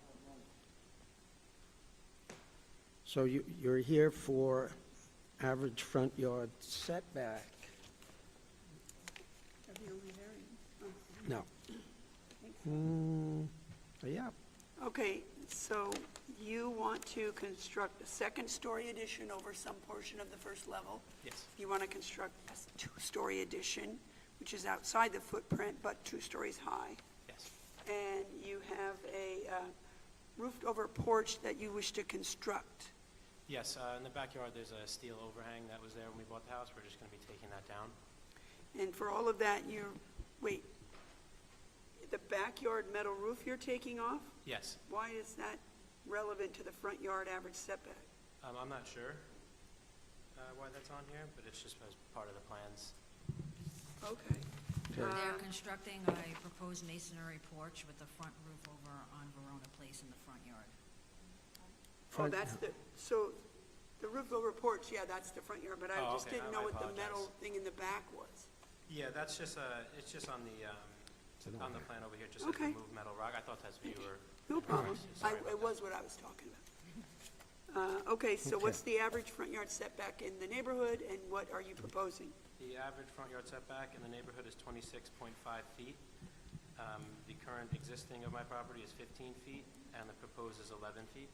So you're here for average front yard setback? Have you only variance? No. Yeah. Okay, so you want to construct a second-story addition over some portion of the first level. Yes. You want to construct a two-story addition, which is outside the footprint, but 2 stories high. Yes. And you have a roofed-over porch that you wish to construct. Yes, in the backyard, there's a steel overhang that was there when we bought the house. We're just going to be taking that down. And for all of that, wait, the backyard metal roof you're taking off? Yes. Why is that relevant to the front yard average setback? I'm not sure why that's on here, but it's just as part of the plans. Okay. They're constructing a proposed masonry porch with the front roof over on Verona Place in the front yard. Oh, that's so the roof over porch, yeah, that's the front yard, but I just okay. didn't I know what the apologize. metal thing in the back was. Yeah, that's just it's just on the plan over here, just Okay. says remove metal rock. I thought that's what you were. No problem. Sorry about It that. was what I was talking about. Okay, so Okay. what's the average front yard setback in the neighborhood, and what are you proposing? The average front yard setback in the neighborhood is 26.5 feet. The current existing of my property is 15 feet, and the proposed is 11 feet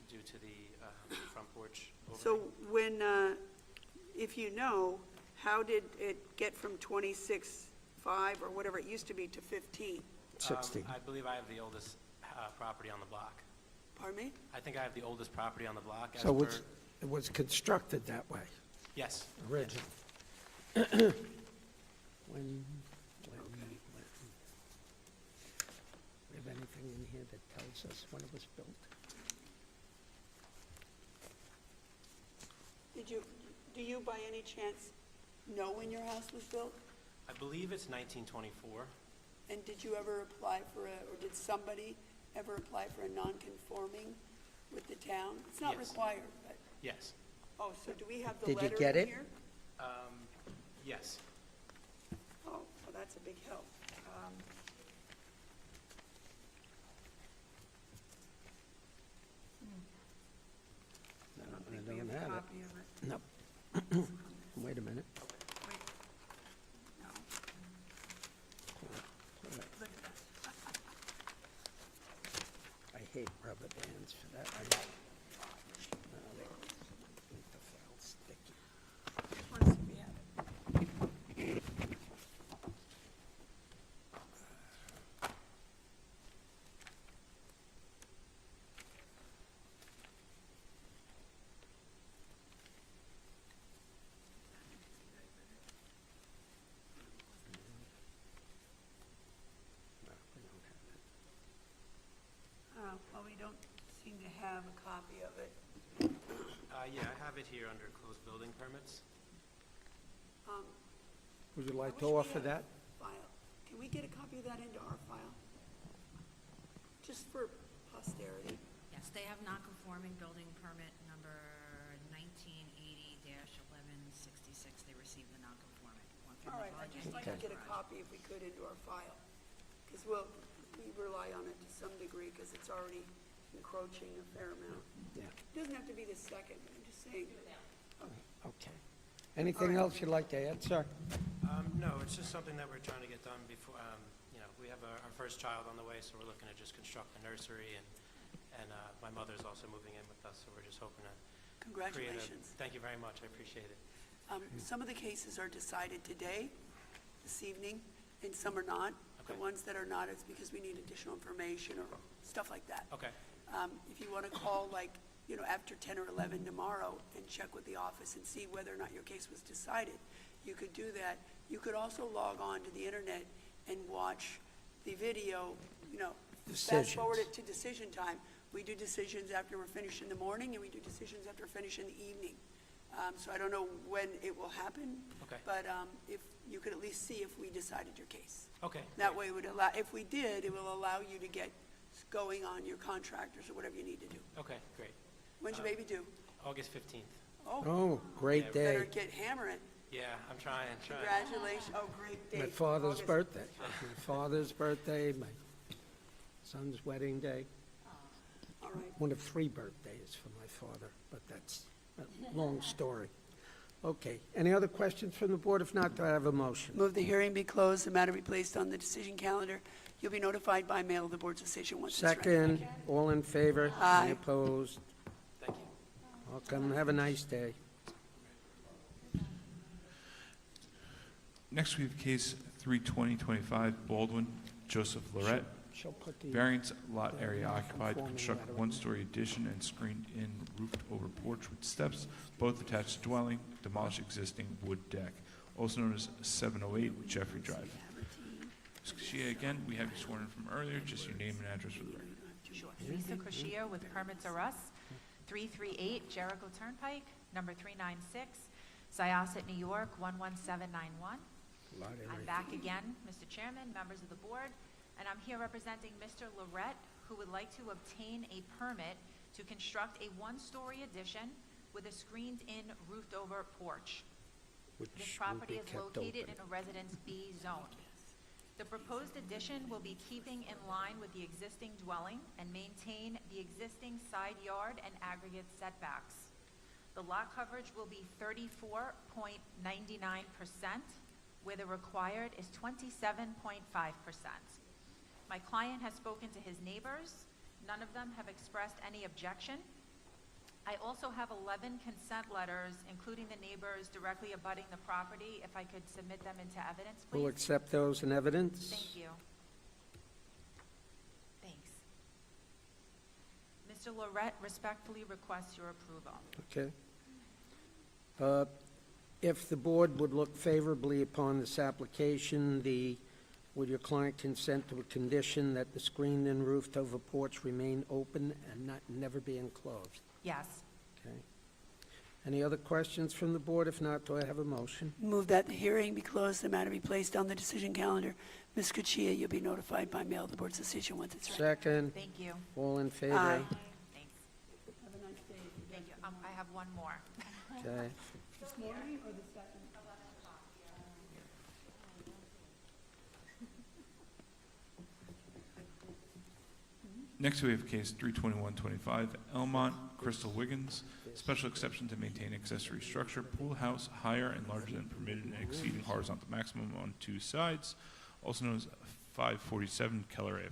due to the front porch So overhang. when, if you know, how did it get from 26.5 or whatever it used to be to 15? 16. I believe I have the oldest property on the block. Pardon me? I think I have the oldest property on the block. As So per- it was constructed that way, Yes. originally. When, we have anything in here that tells us when it was built? Do you by any chance know when your house was built? I believe it's 1924. And did you ever apply for or did somebody ever apply for a non-conforming with the town? It's not Yes. required, but, Yes. oh, so do we have the Did you letter get in it? here? Yes. Oh, well, that's a big help. I don't think we have a copy of it. Nope. Wait a minute. Wait. No. Look at that. I hate rubber bands for that. No, they make the file sticky. Let's see if we have it. No, we don't have it. Well, we don't seem to have a copy of it. Yeah, I have it here under closed building permits. Would you like I to wish we offer had a that? File. Can we get a copy of that into our file? Just for posterity. Yes, they have non-conforming building permit number 1980-1166. They received the non-conforming. All right, I'd just like to get a copy if we could into our file. Because we rely on it to some degree because it's already encroaching a fair amount. Yeah, It doesn't have to be the second, but I'm just saying. okay. Anything else you'd like to add, sir? No, it's just something that we're trying to get done before, we have our first child on the way, so we're looking to just construct the nursery, and my mother's also moving in with us, so we're just hoping to create a... Congratulations. Thank you very much, I appreciate it. Some of the cases are decided today, this evening, and some are not. The Okay. ones that are not, it's because we need additional information or stuff like that. Okay, If you want to call, after 10 or 11 tomorrow and check with the office and see whether or not your case was decided, you could do that. You could also log on to the internet and watch the video, fast forward it to decision time. We do decisions after we're finished in the morning, and we do decisions after we're finished in the evening. So I don't know when it will happen. Okay. But if you could at least see if we decided your case. okay. That way it would allow, if we did, it will allow you to get going on your contractors or whatever you need to do. Okay, great. When's your baby due? August 15th. Oh, great Better day. get hammering. Yeah, I'm trying. Congratulations. Oh, great day. My father's August. birthday. My father's birthday, my son's wedding day. All right. One of 3 birthdays for my father, but that's a long story. Okay, any other questions from the board? If not, do I have a motion? Move the hearing be closed, the matter be placed on the decision calendar. You'll be notified by mail of the board's decision once it's ready. Second, all in favor? Aye. Any opposed? Thank you. Welcome, have a nice day. Next, we have case 32025 Baldwin, Joseph Lorette. She'll put the... Variance lot area the occupied to non-conforming construct letter a in. one-story addition and screened-in roofed-over porch with steps, both attached to dwelling, demolish existing wood deck, also known as 708 Jeffrey Drive. Ms. Kashia, again, we have you sworn in from earlier, just your name and address for the record. Lisa Koshia with Permits of Us, 338 Jericho Turnpike, number 396, Syosset, New York, 11791. I'm back again, Mr. Chairman, members of the board, and I'm here representing Mr. Lorette, who would like to obtain a permit to construct a one-story addition with a screened-in roofed-over porch. This Which will property be is kept located open. in a Residence B zone. The proposed addition will be keeping in line with the existing dwelling and maintain the existing side yard and aggregate setbacks. The lot coverage will be 34.99%, where the required is 27.5%. My client has spoken to his neighbors. None of them have expressed any objection. I also have 11 consent letters, including the neighbors directly abutting the property. If I could submit them into evidence, please. We'll accept those in evidence. Thank you. Thanks. Mr. Lorette respectfully requests your approval. Okay. If the board would look favorably upon this application, would your client consent to a condition that the screened-in roofed-over porch remain open and never be enclosed? Yes. Okay. Any other questions from the board? If not, do I have a motion? Move that the hearing be closed, the matter be placed on the decision calendar. Ms. Kuchia, you'll be notified by mail of the board's decision once it's ready. Second. Thank you. All in favor? Aye. Thanks. Have a nice day. Thank you. I have one more. Okay. This morning or the second? Next, we have case 32125, Elmont, Crystal Wiggins, special exception to maintain accessory structure, pool house higher and larger than permitted and exceeding horizontal maximum on 2 sides, also known as 547 Keller Avenue.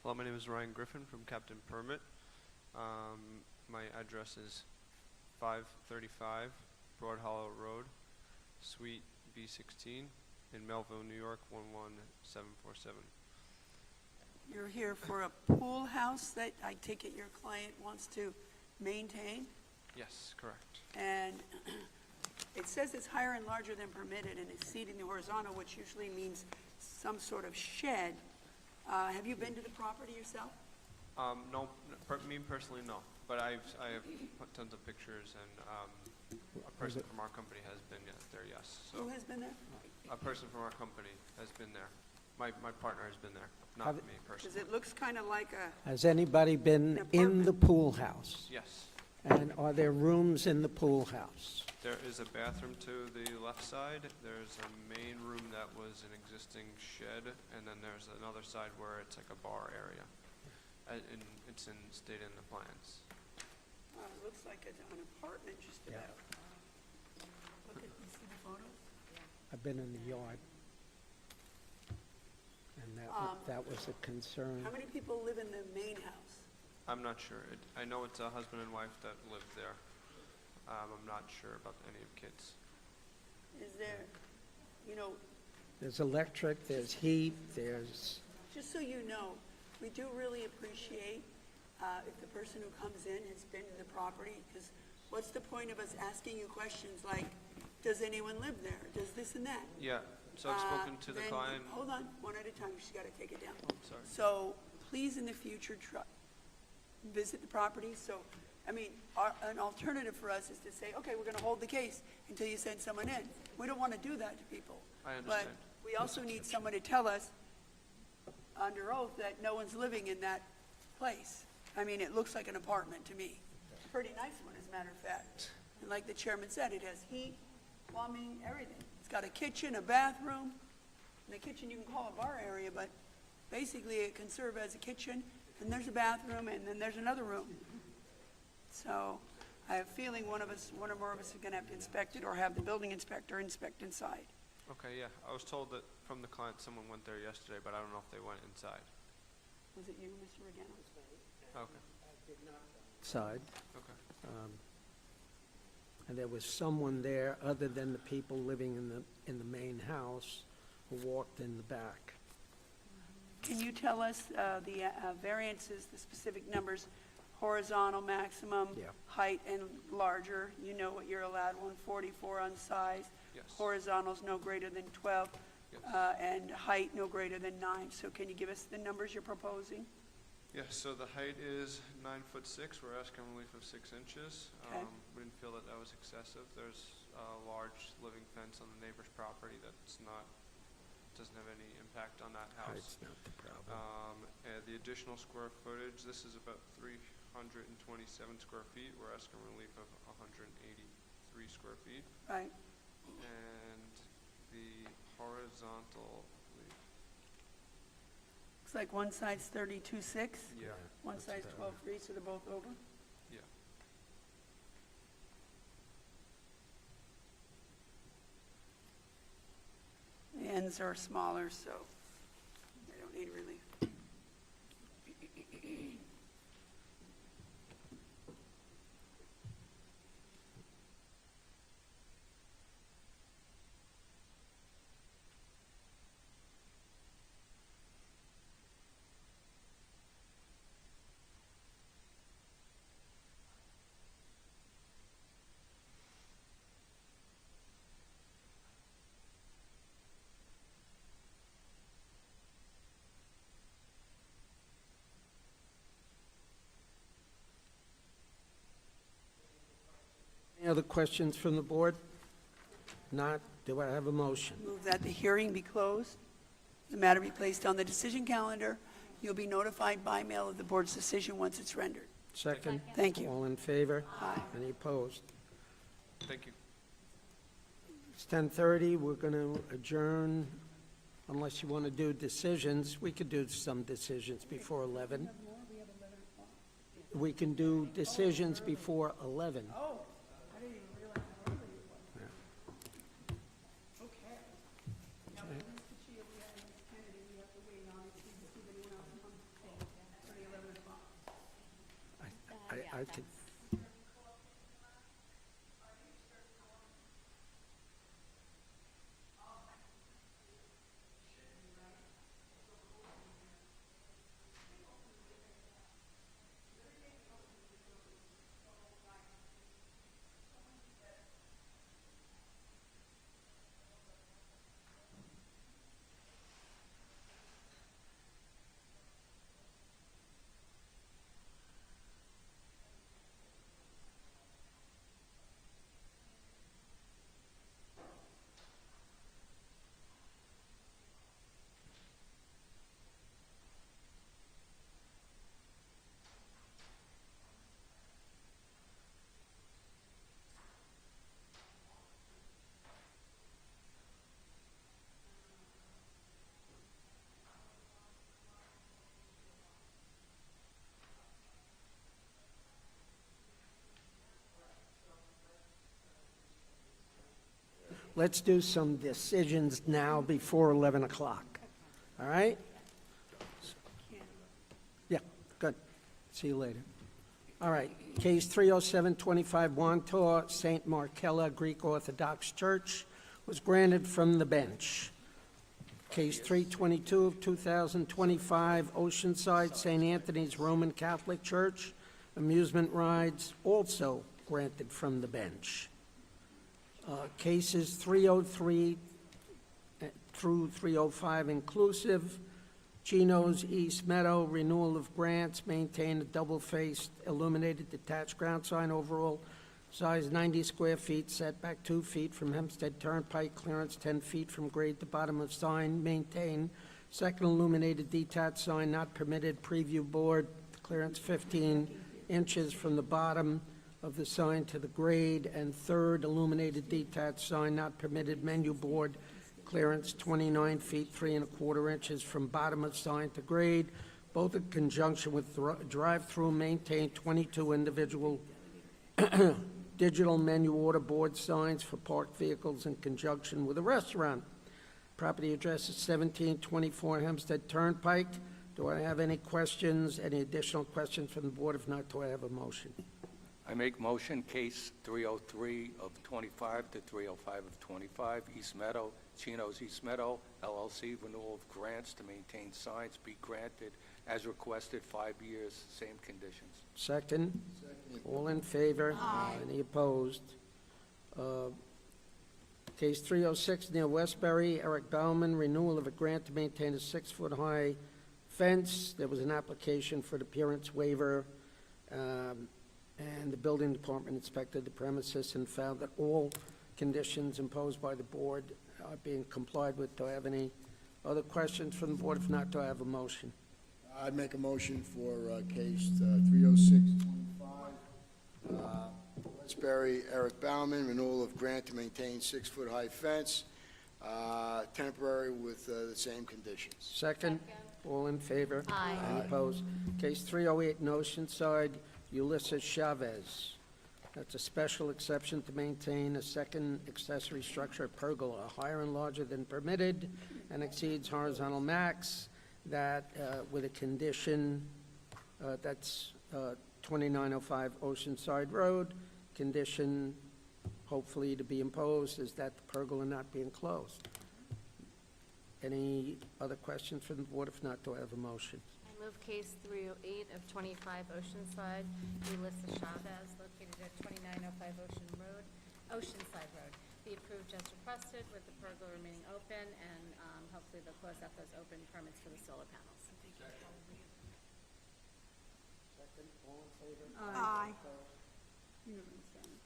Hello, my name is Ryan Griffin from Captain Permit. My address is 535 Broad Hollow Road, Suite B16 in Melville, New York, 11747. You're here for a pool house that I take it your client wants to maintain? Yes, correct. And it says it's higher and larger than permitted and exceeding the horizontal, which usually means some sort of shed. Have you been to the property yourself? No, me personally, no. But I have tons of pictures, and a person from our company has been there, yes. So Who has been there? a person from our company has been there. My partner has been there, not me Because personally. it looks kind of like a, Has anybody been in the pool house? Yes. And are there rooms in the pool house? There is a bathroom to the left side. There's a main room that was an existing shed, and then there's another side where it's like a bar area. And it's stated in the plans. it looks like an apartment just Yeah. about. Look at, you see the photos? I've been in the yard. And that was a concern. How many people live in the main house? I'm not sure. I know it's a husband and wife that live there. I'm not sure about any of kids. Is there, There's electric, there's heat, there's, just so you know, we do really appreciate if the person who comes in has been to the property, because what's the point of us asking you questions like, does anyone live there? Does this and that? Yeah, so I've spoken to the Then- client. Hold on, one at a time, she's got to take it down. Sorry. So please, in the future, visit the property. So, an alternative for us is to say, okay, we're going to hold the case until you send someone in. We don't want to do that to people. I understand. But we also need someone to tell us under oath that no one's living in that place. It looks like an apartment to me. It's a pretty nice one, as a matter of fact. And like the chairman said, it has heat, plumbing, everything. It's got a kitchen, a bathroom. And the kitchen you can call a bar area, but basically it can serve as a kitchen, and there's a bathroom, and then there's another room. So I have a feeling one or more of us are going to have to inspect it or have the building inspector inspect inside. Okay, yeah. I was told that from the client someone went there yesterday, but I don't know if they went inside. Was it you, Mr. Regano? Okay. side. Okay. And there was someone there other than the people living in the main house who walked in the back. Can you tell us the variances, the specific numbers, horizontal maximum, Yeah. height and larger? You know what you're allowed, 144 on size. Yes. Horizontals no greater than 12, Yes. and height no greater than 9. So can you give us the numbers you're proposing? Yeah, so the height is 9'6". We're asking relief of 6 inches. Okay. We didn't feel that that was excessive. There's a large living fence on the neighbor's property doesn't have any impact on that house. Height's not the problem. And the additional square footage, this is about 127 square feet. We're asking relief of 183 square feet. Right. And the horizontal, I believe, Looks like one side's 32.6. yeah, One side's 12.3, so they're both over. yeah. The ends are smaller, so they don't need relief. Any other questions from the board? Not, do I have a motion? Move that the hearing be closed, the matter be placed on the decision calendar. You'll be notified by mail of the board's decision once it's rendered. Second? Thank you. All in favor? Aye. Any opposed? Thank you. It's 10:30, we're going to adjourn, unless you want to do decisions. We could do some decisions before 11. We can do decisions before 11. Oh, I didn't even realize how early it was. Okay. Now, Ms. Kachia, we have Ms. Kennedy, we have to wait on it, see if anyone else wants to say for the 11 o'clock. I could, let's do some decisions now before 11 o'clock. All right? Yeah, good. See you later. All right, case 30725 Wantor, St. Markella Greek Orthodox Church was granted from the bench. Case 322 of 2025 Oceanside St. Anthony's Roman Catholic Church, amusement rides, also granted from the bench. Cases 303 through 305 inclusive, Chino's East Meadow, renewal of grants, maintain a double-faced illuminated detached ground sign, overall size 90 square feet, setback 2 feet from Hempstead Turnpike, clearance 10 feet from grade to bottom of sign, maintain second illuminated detached sign not permitted, preview board, clearance 15 inches from the bottom of the sign to the grade, and third illuminated detached sign not permitted, menu board, clearance 29 feet 3 1/4 inches from bottom of sign to grade, both in conjunction with drive-through, maintain 22 individual digital menu order board signs for parked vehicles in conjunction with a restaurant. Property address is 1724 Hempstead Turnpike. Do I have any questions, any additional questions from the board? If not, do I have a motion? I make motion, case 303 of 25 to 305 of 25, East Meadow, Chino's East Meadow, LLC, renewal of grants to maintain signs be granted as requested, 5 years, same conditions. Second? All in favor? Any opposed? Case 306 near Westbury, Eric Bauman, renewal of a grant to maintain a 6-foot-high fence. There was an application for the appearance waiver, and the building department inspected the premises and found that all conditions imposed by the board are being complied with. Do I have any other questions from the board? If not, do I have a motion? I'd make a motion for case 30625, Westbury, Eric Bauman, renewal of grant to maintain 6-foot-high fence, temporary with the same conditions. Second. All in favor? Aye. Any opposed? Case 308 in Oceanside, Ulysses Chavez. That's a special exception to maintain a second accessory structure, pergola, higher and larger than permitted and exceeds horizontal max, that with a condition, that's 2905 Oceanside Road, condition hopefully to be imposed is that the pergola not be enclosed. Any other questions from the board? If not, do I have a motion? I move case 308 of 25 Oceanside, Ulysses Chavez, located at 2905 Oceanside Road. Be approved as requested with the pergola remaining open, and hopefully they'll close out those open permits for the solar panels. Second, all in favor? Aye. Opposed? You know what I'm saying.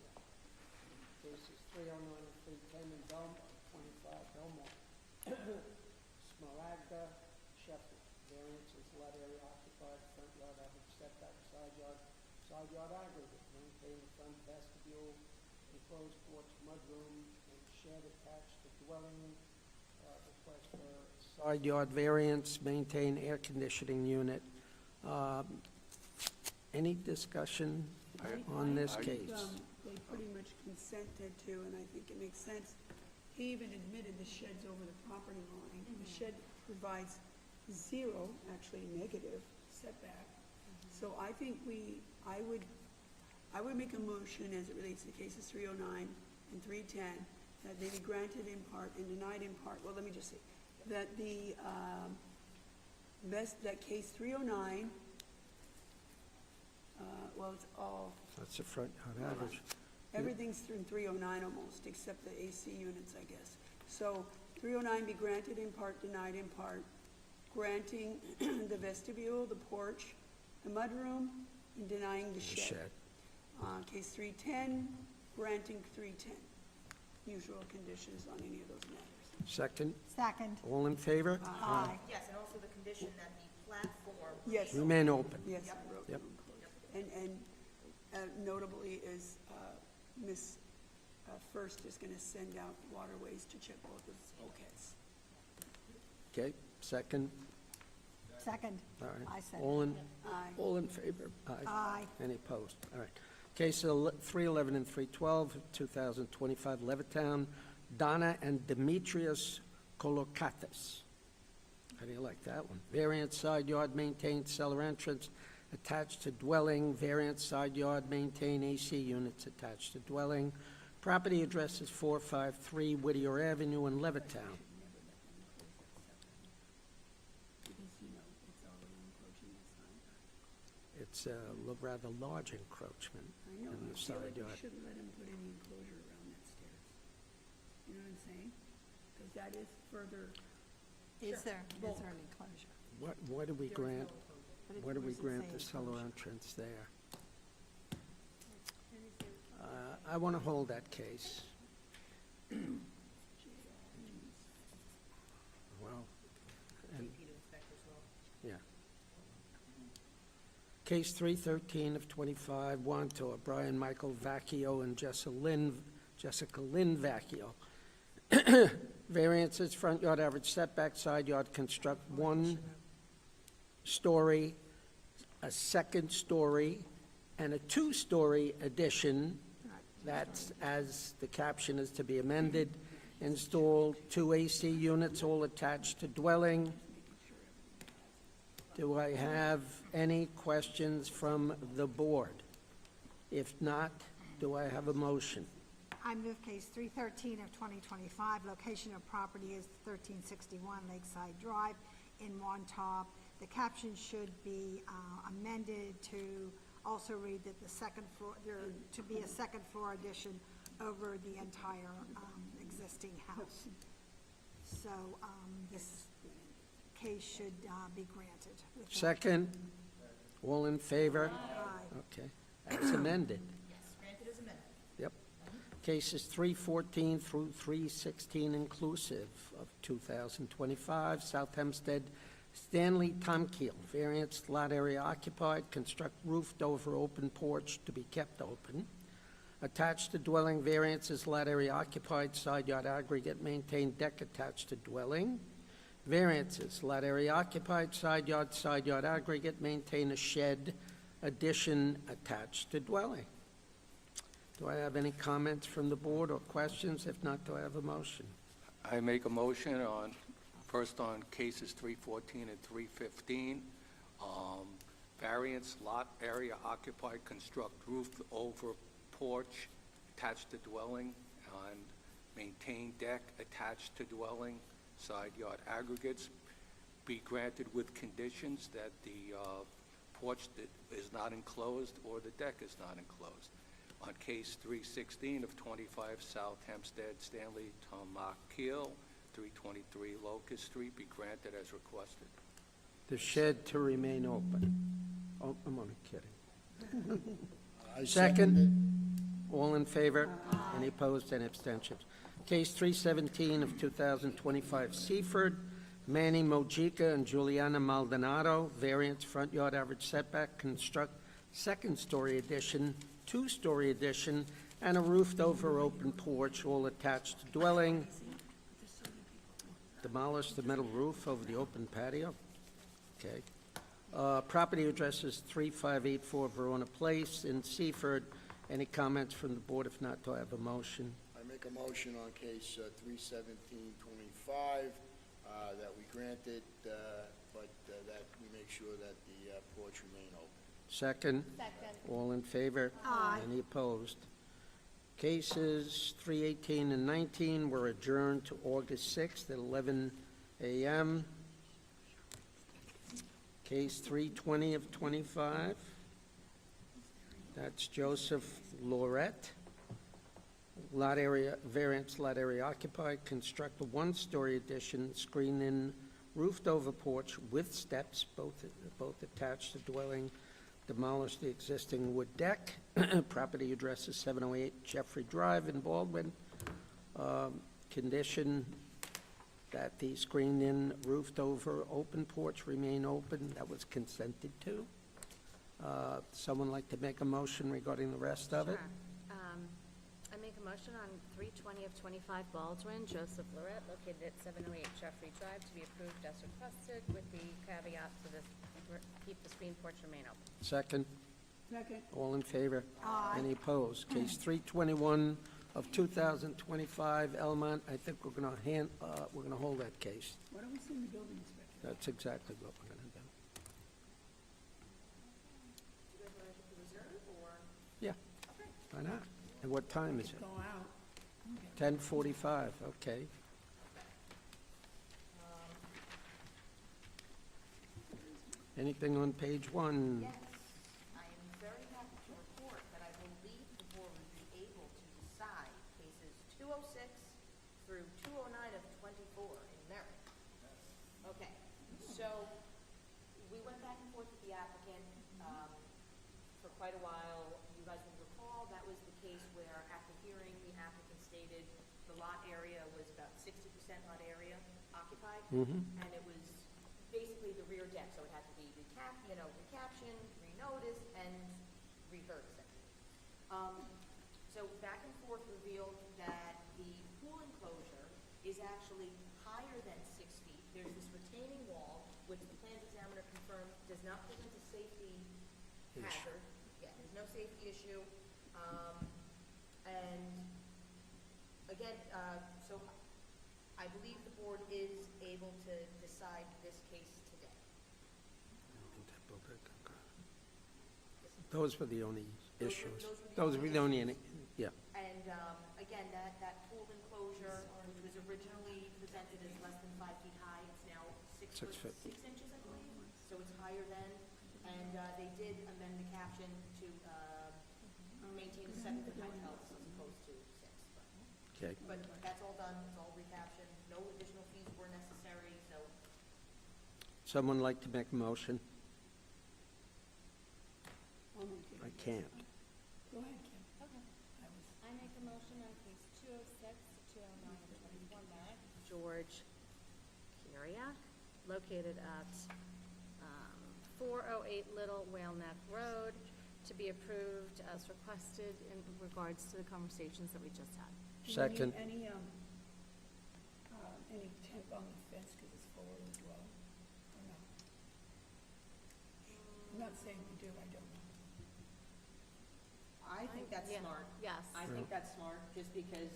Cases 309 and 310 in Belmont, 25 Belmont. Smaragda, Sheffield. Variance is lot area occupied, front yard average setback, side yard aggregate. Maintain the front vestibule, enclosed porch, mudroom, and shed attached to dwelling. Request for side yard variance, maintain air conditioning unit. Any discussion on this I think, case? they pretty much consented to, and I think it makes sense. He even admitted the shed's over the property line. The shed provides zero, actually negative setback. So I think I would make a motion as it relates to cases 309 and 310, that they be granted in part and denied in part. Well, let me just say, that the, that case 309, well, it's all, That's the front yard average. everything's in 309 almost, except the AC units, I guess. So 309 be granted in part, denied in part, granting the vestibule, the porch, the mudroom, and denying the shed. Case 310, granting 310. Usual conditions on any of those matters. Second, Second. all in favor? Aye. Yes, and also the condition that the platform. Yes. Remain open. Yes, I wrote Yep. them. And notably is, Ms. First is going to send out waterways to check both of the bulkheads. Okay, second, Second. all right. I said All in, Aye. all in favor? Aye. Any opposed? All right. Case 311 and 312, 2025, Levittown, Donna and Demetrius Kolokathis. How do you like that one? Variance side yard maintained cellar entrance attached to dwelling. Variance side yard maintain AC units attached to dwelling. Property address is 453 Whittier Avenue in Levittown. Because, you know, it's already encroaching the side yard. It's a rather large encroachment I know, in I the feel side like we yard. shouldn't let him put any enclosure around that stairs. You know what I'm saying? Because that is further. Is there an enclosure? Why do we grant, But it- why do we where's it grant say the cellar enclosure? entrance there? I want to hold that case. Well, and, yeah. Case 313 of 25, Wantor, Brian Michael Vacchio and Jessica Lynn Vacchio. Variances, front yard average setback, side yard construct 1 story, a 2nd story, and a 2-story addition. That's, as the caption is to be amended, install 2 AC units, all attached to dwelling. Do I have any questions from the board? If not, do I have a motion? I move case 313 of 2025. Location of property is 1361 Lakeside Drive in Montauk. The caption should be amended to also read that the second floor, there to be a second floor addition over the entire existing house. So this case should be granted. with that. Second? All in favor? Aye. Okay, as amended. Yes, granted as amended. Yep. Cases 314 through 316 inclusive of 2025, South Hempstead, Stanley Tomkeel, variance, lot area occupied, construct roofed over open porch to be kept open. Attached to dwelling, variances, lot area occupied, side yard aggregate, maintained deck attached to dwelling. Variances, lot area occupied, side yard aggregate, maintain a shed, addition attached to dwelling. Do I have any comments from the board or questions? If not, do I have a motion? I make a motion on, first on cases 314 and 315. Variance, lot area occupied, construct roof over porch attached to dwelling, and maintain deck attached to dwelling, side yard aggregates, be granted with conditions that the porch is not enclosed or the deck is not enclosed. On case 316 of 25 South Hempstead, Stanley Tomkeel, 323 Locust Street, be granted as requested. The shed to remain open. Oh, I'm only kidding. I Second, all in favor? Any opposed, any abstentions? Case 317 of 2025 Seaford, Manny Mojica and Juliana Maldonado, variance, front yard average setback, construct second-story addition, two-story addition, and a roofed-over open porch, all attached to dwelling. Demolish the metal roof over the open patio. Okay. Property address is 3584 Verona Place in Seaford. Any comments from the board? If not, do I have a motion? I make a motion on case 31725 that we grant it, but that we make sure that the porch remain open. Second? Second. All in favor? Aye. Any opposed? Cases 318 and 19 were adjourned to August 6th at 11 a.m. Case 320 of 25, that's Joseph Lorette. Lot area, variance, lot area occupied, construct a one-story addition, screen-in, roofed-over porch with steps, both attached to dwelling, demolish the existing wood deck. Property address is 708 Jeffrey Drive in Baldwin. Condition that the screened-in, roofed-over, open porch remain open. That was consented to. Someone like to make a motion regarding the rest of it? I make a motion on 320 of 25 Baldwin, Joseph Lorette, located at 708 Jeffrey Drive, to be approved as requested with the caveat to keep the screen porch remain open. Second? Second. All in favor? Aye. Any opposed? Case 321 of 2025 Elmont, I think we're going to hold that case. Why don't we send the building inspector? That's exactly what we're going to do. You guys want to reserve, or? Yeah, why not? And what time is it? Go out. 10:45, okay. Anything on page one? Yes, I am very happy to report that I believe the board will be able to decide cases 206 through 209 of 24 in merit. Okay, so we went back and forth with the applicant for quite a while. You guys will recall that was the case where after hearing, the applicant stated the lot area was about 60% lot area occupied, and it was basically the rear deck, so it had to be recaptioned, renoticed, and reheard essentially. So back and forth revealed that the pool enclosure is actually higher than 6 feet. There's this retaining wall, which the plans examiner confirmed does not present a safety hazard. Yeah, there's no safety issue. And again, so I believe the board is able to decide this case today. Those were the only issues. Those Those were were the the only, issues. yeah. And again, that pool enclosure, which was originally presented as less than 5 feet high, it's now 6 6 foot feet. 6 inches, I believe. So it's higher than, and they did amend the caption to maintain a 7 foot height fence as opposed to 6. Okay. But that's all done, it's all recaptioned, no additional fees were necessary, so. Someone like to make a motion? I can't. Go ahead, Kim. Okay. I make a motion on case 206 to 209 of 24 Merritt, George Kiriak, located at 408 Little Whale Neck Road, to be approved as requested in regards to the conversations that we just had. Second. Do you need any temp on the fence because it's forward as well? Or no? I'm not saying we do, I don't know. I think that's Yeah. smart. Yes. I think that's smart, just because,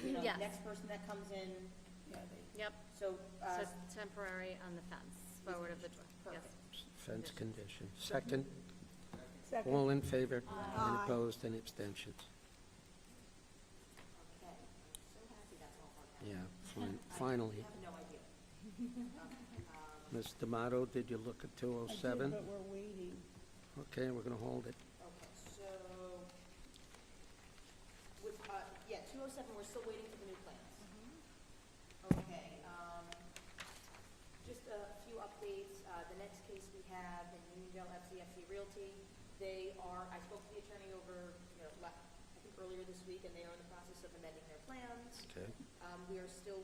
you know, Yes. next person that comes in, Yeah, they, Yep, so, so temporary on the fence, forward of the door, yes. Fence condition. Second. second. All in favor? Any Aye. opposed? Any abstentions? okay, I'm so happy that's all worked out. Yeah, finally. I have no idea. Ms. D'Amato, did you look at I 207? did, but we're waiting. Okay, we're going to hold it. Okay, so, with, yeah, 207, we're still waiting for the new plans. Okay, just a few updates. The next case we have in Unionville FCFC Realty, they are, I spoke to the attorney over, you know, I think earlier this week, and they are in the process of amending their plans. Okay. We are still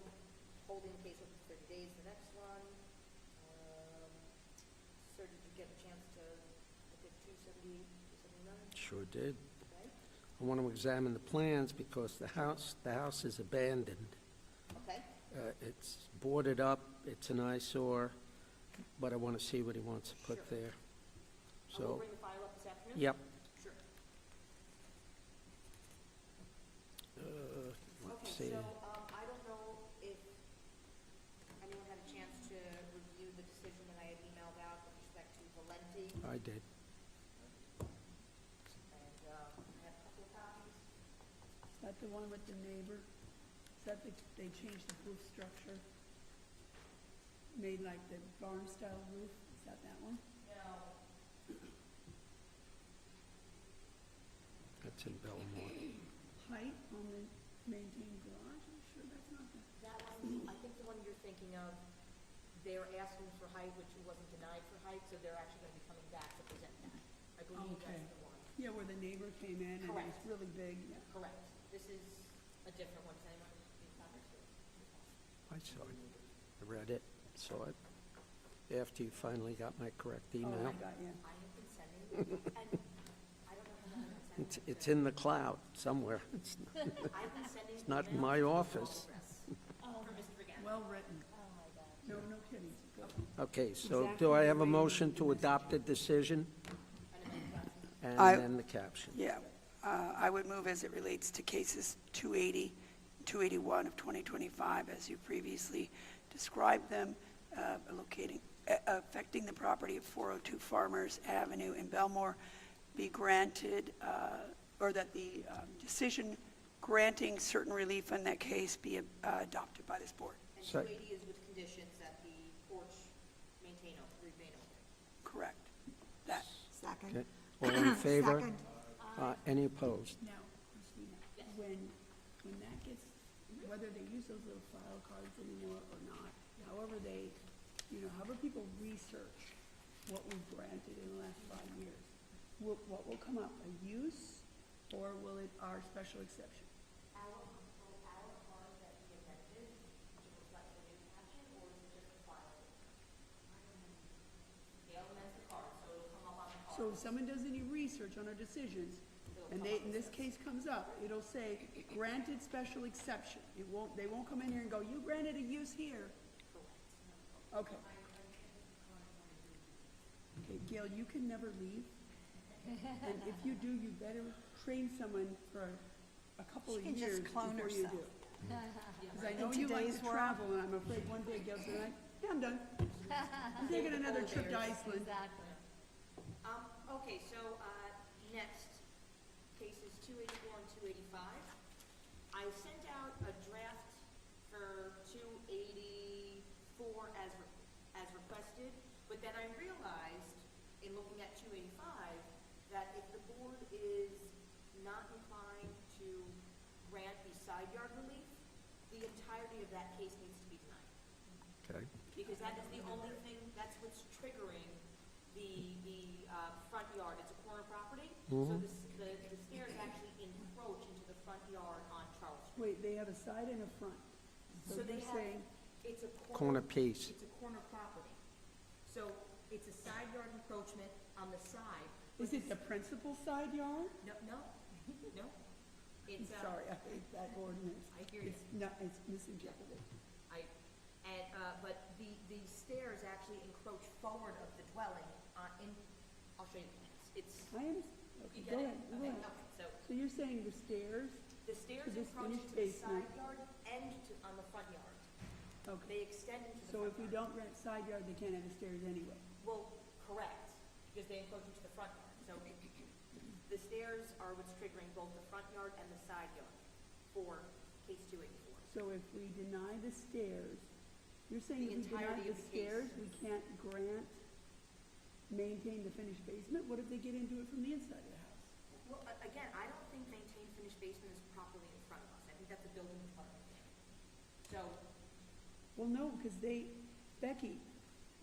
holding the case open for 30 days, the next one. Sir, did you get a chance to look at 270, 279? Sure did. Okay. I want to examine the plans because the house is abandoned. Okay. It's boarded up, it's an eyesore, but I want to see what he wants to put Sure. there. We'll So, bring the file up this afternoon? yep. Sure. Let's Okay, see. so, I don't know if anyone had a chance to review the decision that I had emailed out with respect to Valenti, I did. and, I have a couple of copies. Is that the one with the neighbor? Is that they changed the roof structure? Made like the barn-style roof? Is that one? No. That's in Belmore. Height on the maintained garage? I'm sure that's not the. That one, I think the one you're thinking of, they're asking for height, which wasn't denied for height, so they're actually gonna be coming back to present that. I believe Okay. that's the one. Yeah, where the neighbor came in and it was Correct. really big. Yeah. Correct. This is a different one. Does anyone need copies? I saw it. I read it, saw it. After you finally got my correct Oh, email. I got you. I have been sending, and I don't know how long I've been sending. It's in the cloud somewhere. It's I've been sending. It's not in emails my to the office. address For Mr. Regan. Well written. Oh, my God. No, no kidding. Good. Okay, so do I have a motion to adopt the decision and I- then the caption? Yeah, I would move as it relates to cases 280, 281 of 2025, as you previously described them, affecting the property of 402 Farmers Avenue in Belmore, be granted, or that the decision granting certain relief in that case be adopted by this board. And Sec- 280 is with conditions that the porch remain open. Correct. That. Second. Okay. All in favor? Second. Any opposed? Now, Christina, when that gets, whether they use those little file cards anymore or not, however they, however people research what we've granted in the last 5 years, what will come up, a use, or will it our special exception? Our card that we amended to reflect the new caption, or is it just a file? Gail amends the card, so it'll come up on the card. So if someone does any research on our decisions, and this case comes up, it'll say granted special exception. They won't come in here and go, you granted a use here. Okay. Okay, Gail, you can never leave. And if you do, you better train someone for a couple of She can years just clone before you herself. do. Because I know In you like today's to world. travel, and I'm afraid one day Gail's gonna be like, yeah, I'm done. I'm taking another trip to Iceland. Exactly. Okay, so, next, cases 284 and 285. I sent out a draft for 284 as requested, but then I realized, in looking at 285, that if the board is not inclined to grant the side yard relief, the entirety of that case needs to be denied. Okay. Because that is the only thing, that's what's triggering the front yard. It's a corner property, so the stairs actually encroach into the front yard on Charles Street. Wait, they have a side and a front. So they you're have, saying, it's a Corner piece. It's a corner property. It's a side yard encroachment on the side. Is it the principal side yard? No, no, no. I'm It's, sorry, I hate that ordinance. I hear you. It's not, it's misinterpreted. But the stairs actually encroach forward of the dwelling, I'll show you the plans. It's, I am, you okay, get go it? ahead, go Okay, ahead. okay, So you're saying the stairs? the stairs this encroach finished into the basement. side yard and on the front yard. Okay. They extend into the So front if we yard. don't rent side yard, they can't have the stairs anyway? Well, correct, because they encroach into the front yard. So the stairs are what's triggering both the front yard and the side yard for case 284. So if we deny the stairs, you're saying The if we deny entirety the of the stairs, case. we can't grant, maintain the finished basement? What if they get into it from the inside of the house? Well, again, I don't think maintained finished basement is properly in front of us. I think that's a building department thing. So, Well, no, because Becky,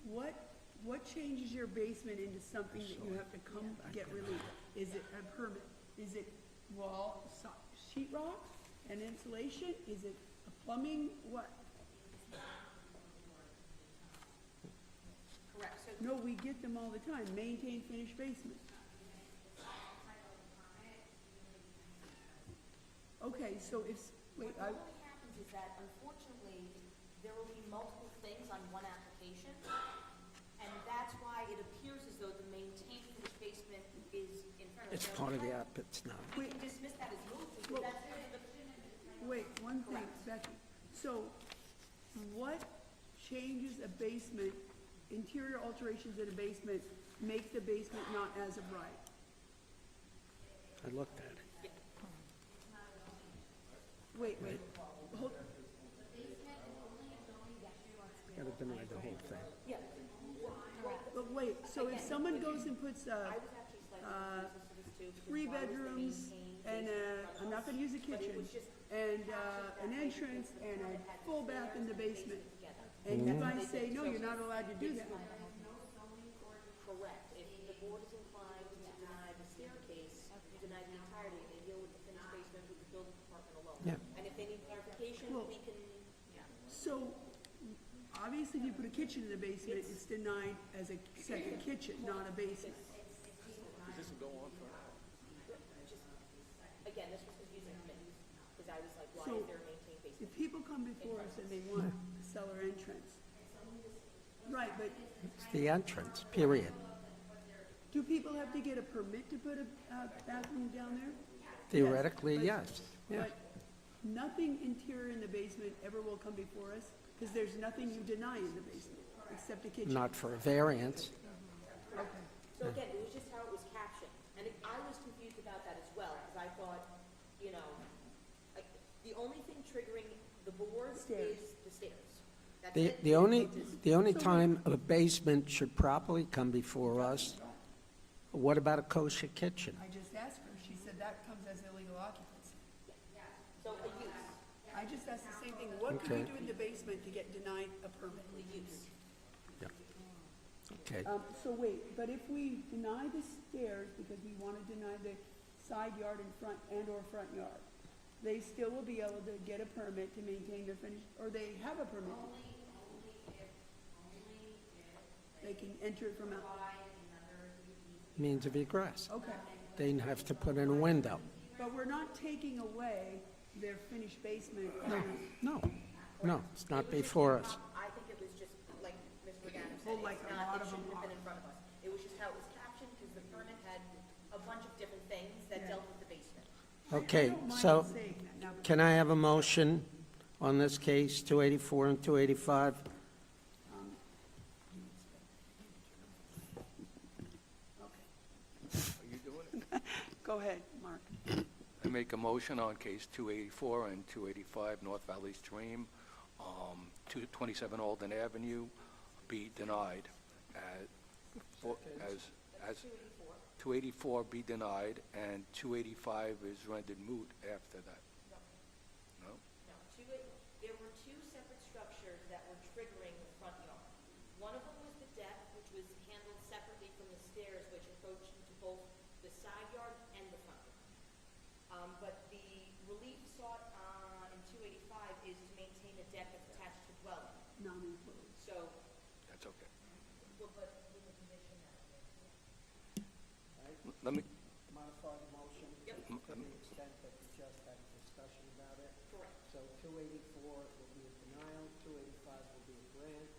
what changes your basement into something that you have to come get relief? Is it a permit? Is it sheet rock and insulation? Is it a plumbing? What? correct, so No, we get them all the time. Maintain finished basement. Okay, so wait, what normally happens is that unfortunately, there will be multiple things on one application, and that's why it appears as though the maintained finished basement is in front of us. It's Now, part of we the can't- app, it's not. We can dismiss that as moot, because Well- that's wait, one thing, Becky. So what changes a basement, interior alterations in a basement, make the basement not as of right? I looked at it. Wait, hold, Gotta deny the whole thing. Yeah. but wait, so if someone goes and puts I was actually slightly resistant to this too, because 3 why was the bedrooms maintained and basement in front of I'm not us? gonna use a But it kitchen, was just and captured an that way entrance because the and a front had the full bath in the stairs and basement, together. and if I They say, did. no, So you're not allowed to do that. Correct. If the board is inclined to deny the staircase, you deny the entirety, and they deal with the finished basement with the building department alone. Yeah. And if they need clarification, Well- we can, So, obviously, if you put a kitchen in the basement, it's denied as a second kitchen, not a basement. again, this was confusing to me, because I was like, why So, is there a maintained basement? if people come before us and they want a cellar entrance, right, but It's the entrance, period. do people have to get a permit to put a bathroom down there? Theoretically, but- yes, yeah. But nothing interior in the basement ever will come before us, because there's nothing you deny in the basement, except a kitchen. Not for a variance. Okay. So again, it was just how it was captioned, and I was confused about that as well, because I thought, you know, the only thing triggering the board Stairs. is the stairs. That's The, it. the only time a basement should properly come before us, what about a kosher kitchen? I just asked her, she said that comes as illegal occupancy. So a use, I just asked the same thing, what could we Okay. do in the basement to get denied a permit? the use. Okay, So wait, but if we deny the stairs because we want to deny the side yard and front and/or front yard, they still will be able to get a permit to maintain their finished, or they have a permit? They can enter it from out, means of egress. okay. They'd have to put in a window. But we're not taking away their finished basement. No, it's not before us. I think it was just, like Ms. Regano Oh, said, like it's a not, lot it of shouldn't them have been in front of us. It was just how it was captioned, because the permit had a bunch of different things that dealt with the basement. Okay, I don't mind so saying that now. can I have a motion on this case, 284 and 285? Go ahead, Mark. I make a motion on case 284 and 285 North Valley Stream, 227 Alden Avenue, be denied. As 284 be denied, and 285 is rendered moot after that. No? No, there were two separate structures that were triggering the front yard. One of them was the deck, which was handled separately from the stairs, which approached into both the side yard and the front yard. But the relief sought in 285 is to maintain a deck that's attached to dwelling. Non-enclosed. So, That's okay. but with the let me, modify the motion to the extent that we just had a discussion about it. Correct. So 284 will be a denial, 285 will be a grant,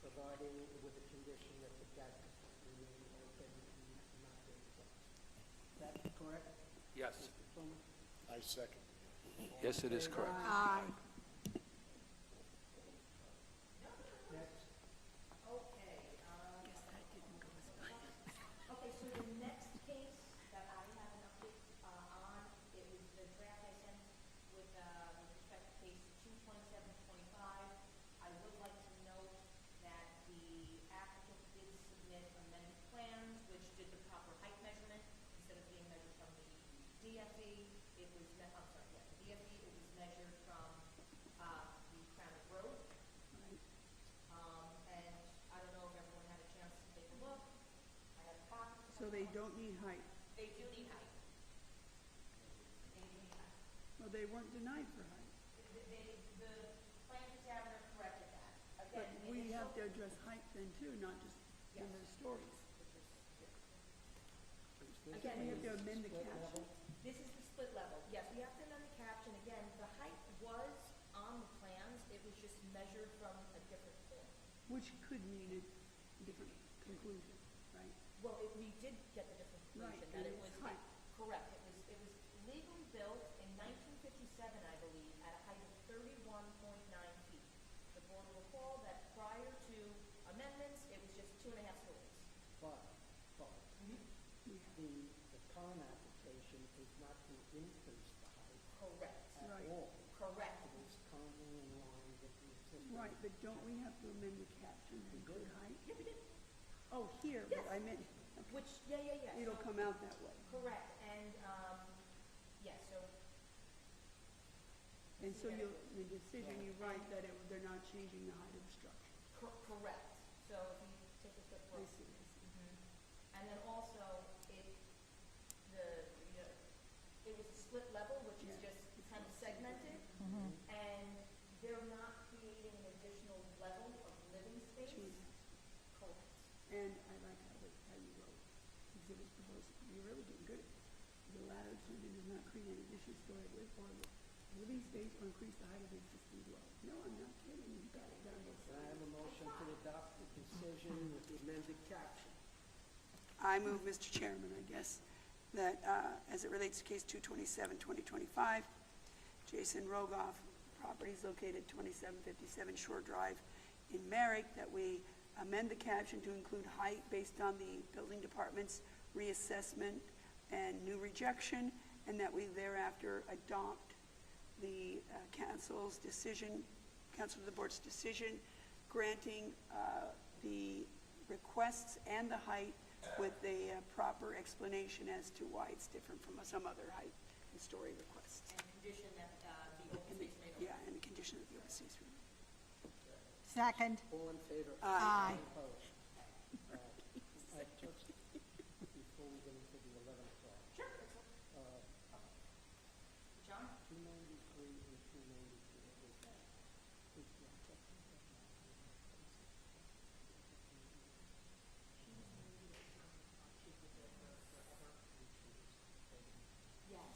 providing with the condition that the deck remain open and not be closed. Is that correct? yes, Mr. Plummer? I second. yes, it is correct. Aye. Next. Okay, okay, so the next case that I have an update on, it was the draft I sent with respect to case 22725. I would like to note that the applicant did submit amended plans, which did the proper height measurement. Instead of being measured from the DFE, it was, I'm sorry, yeah, the DFE, it was measured from the Crown Road. And I don't know if everyone had a chance to take a look. I have copies. So they don't need height. They do need height. They do need height. Well, they weren't denied for height. The plans examiner corrected that. But Again, we initial- have to address height then too, not just number of stories. Again, We have to amend the caption. this is the split level. Yes, we have to amend the caption. Again, the height was on the plans. It was just measured from a different point. Which could mean a different conclusion, right? Well, we did get the different conclusion Right, that and it it's was, height. correct, it was legally built in 1957, I believe, at a height of 31.9 feet. The board will recall that prior to amendments, it was just 2.5 stories. But the current application is not to increase the height Correct. at Right. all. Correct. It is currently in line with the existing. Right, but don't we have to amend the caption to include height? Yeah, we did. Oh, here, but I meant, Which, yeah. it'll So- come out that way. Correct, and, yeah, so. And so you, in the decision, you write that they're not changing the height of the structure. Correct. So if you take a quick I look. see, I see. And then also, it was a split level, which is Yeah. just kind of segmented, and they're not creating an additional level of living space. Change. Correct. And I like how you wrote, exhibits proposed, you're really doing good at this. The latter exhibit does not create an additional story with or living space or increase the height of existing dwelling. No, I'm not kidding, you got it down to Can I have a motion to adopt the decision with the amended caption? I move, Mr. Chairman, I guess, that as it relates to case 227-2025, Jason Rogoff, properties located 2757 Shore Drive in Merrick, that we amend the caption to include height based on the building department's reassessment and new rejection, and that we thereafter adopt the council's decision, council of the board's decision, granting the requests and the height with a proper explanation as to why it's different from some other height and story requests. And condition that the open space made open. Yeah, and the condition of the open space remain. Second. All in favor? Aye. Opposed? I took, before we get into the 11 o'clock, Sure, that's John? 293 and 294 is that? Is the objection to that? Yes.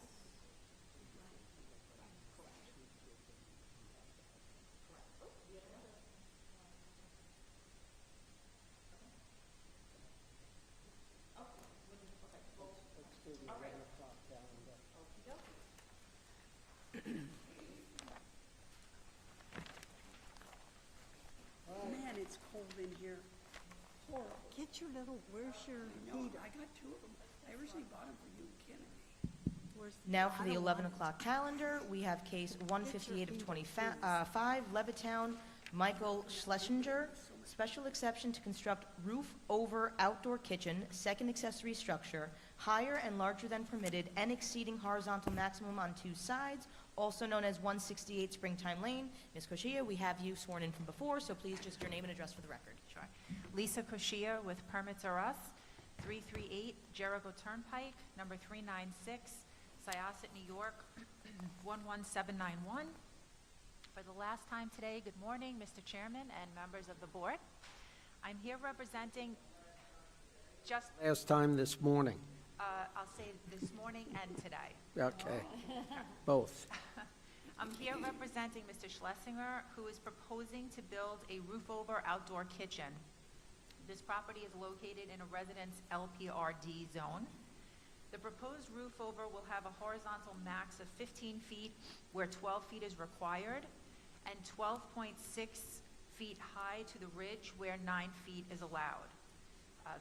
Let's do the 11 o'clock calendar. Man, it's cold in here. Horrible. Get your little, where's your No, heater? I got two of them. I originally bought them for you, Kennedy. Where's Now for I the don't 11 want it. o'clock calendar, we have case 158 of 25, Levittown, Michael Schlesinger, special exception to construct roof-over outdoor kitchen, second accessory structure, higher and larger than permitted and exceeding horizontal maximum on two sides, also known as 168 Springtime Lane. Ms. Koshia, we have you sworn in from before, so please just your name and address for the record. Sure. Lisa Koshia with Permits R Us, 338 Jericho Turnpike, number 396, Syosset, New York, 11791. For the last time today, good morning, Mr. Chairman and members of the board. I'm here representing just Last time this morning. I'll say this morning and today. Okay, both. I'm here representing Mr. Schlesinger, who is proposing to build a roof-over outdoor kitchen. This property is located in a residence LPRD zone. The proposed roof-over will have a horizontal max of 15 feet where 12 feet is required, and 12.6 feet high to the ridge where 9 feet is allowed.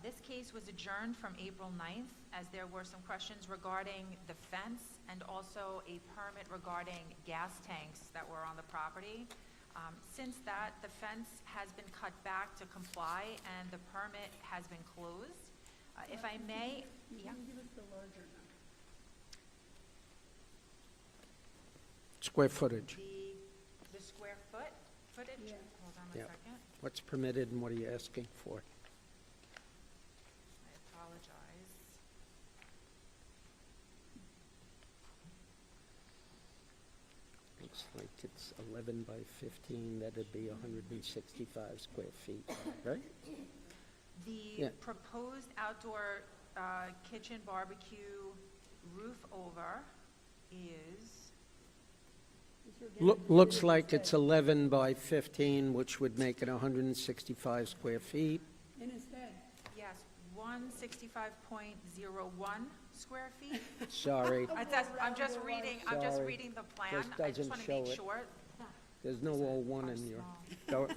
This case was adjourned from April 9th, as there were some questions regarding the fence and also a permit regarding gas tanks that were on the property. Since that, the fence has been cut back to comply and the permit has been closed. If I may, yeah. Give us the larger number. Square footage. The square footage? Yeah. Hold on a Yeah. second. What's permitted and what are you asking for? I apologize. Looks like it's 11 by 15, that'd be 165 square feet, right? The Yeah. proposed outdoor kitchen barbecue roof over is, Looks like it's 11 by 15, which would make it 165 square feet. In his head. yes, 165.01 square feet. Sorry, I'm just reading Sorry. the plan. Just I just doesn't want to show make it. sure. there's no O1 in your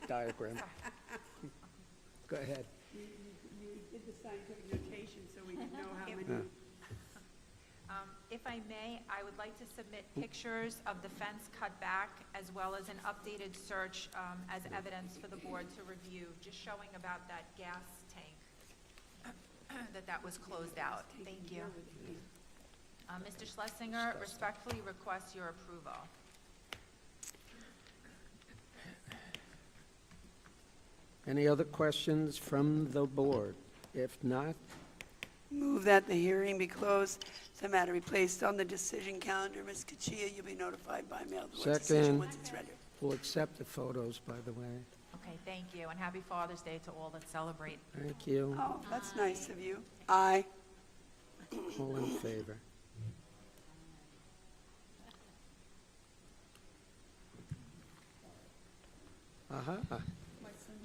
diagram. Go ahead. You did the scientific notation so we could know how many. Yeah. If I may, I would like to submit pictures of the fence cut back as well as an updated search as evidence for the board to review, just showing about that gas tank, that was closed out. Thank you. Mr. Schlesinger respectfully requests your approval. Any other questions from the board? If not, Move that the hearing be closed, the matter be placed on the decision calendar. Ms. Kachia, you'll be notified by mail of the decision Second. once it's rendered. we'll accept the photos, by the way. Okay, thank you, and happy Father's Day to all that celebrate. Thank you. Oh, that's nice of you. Aye. All in favor? Aha.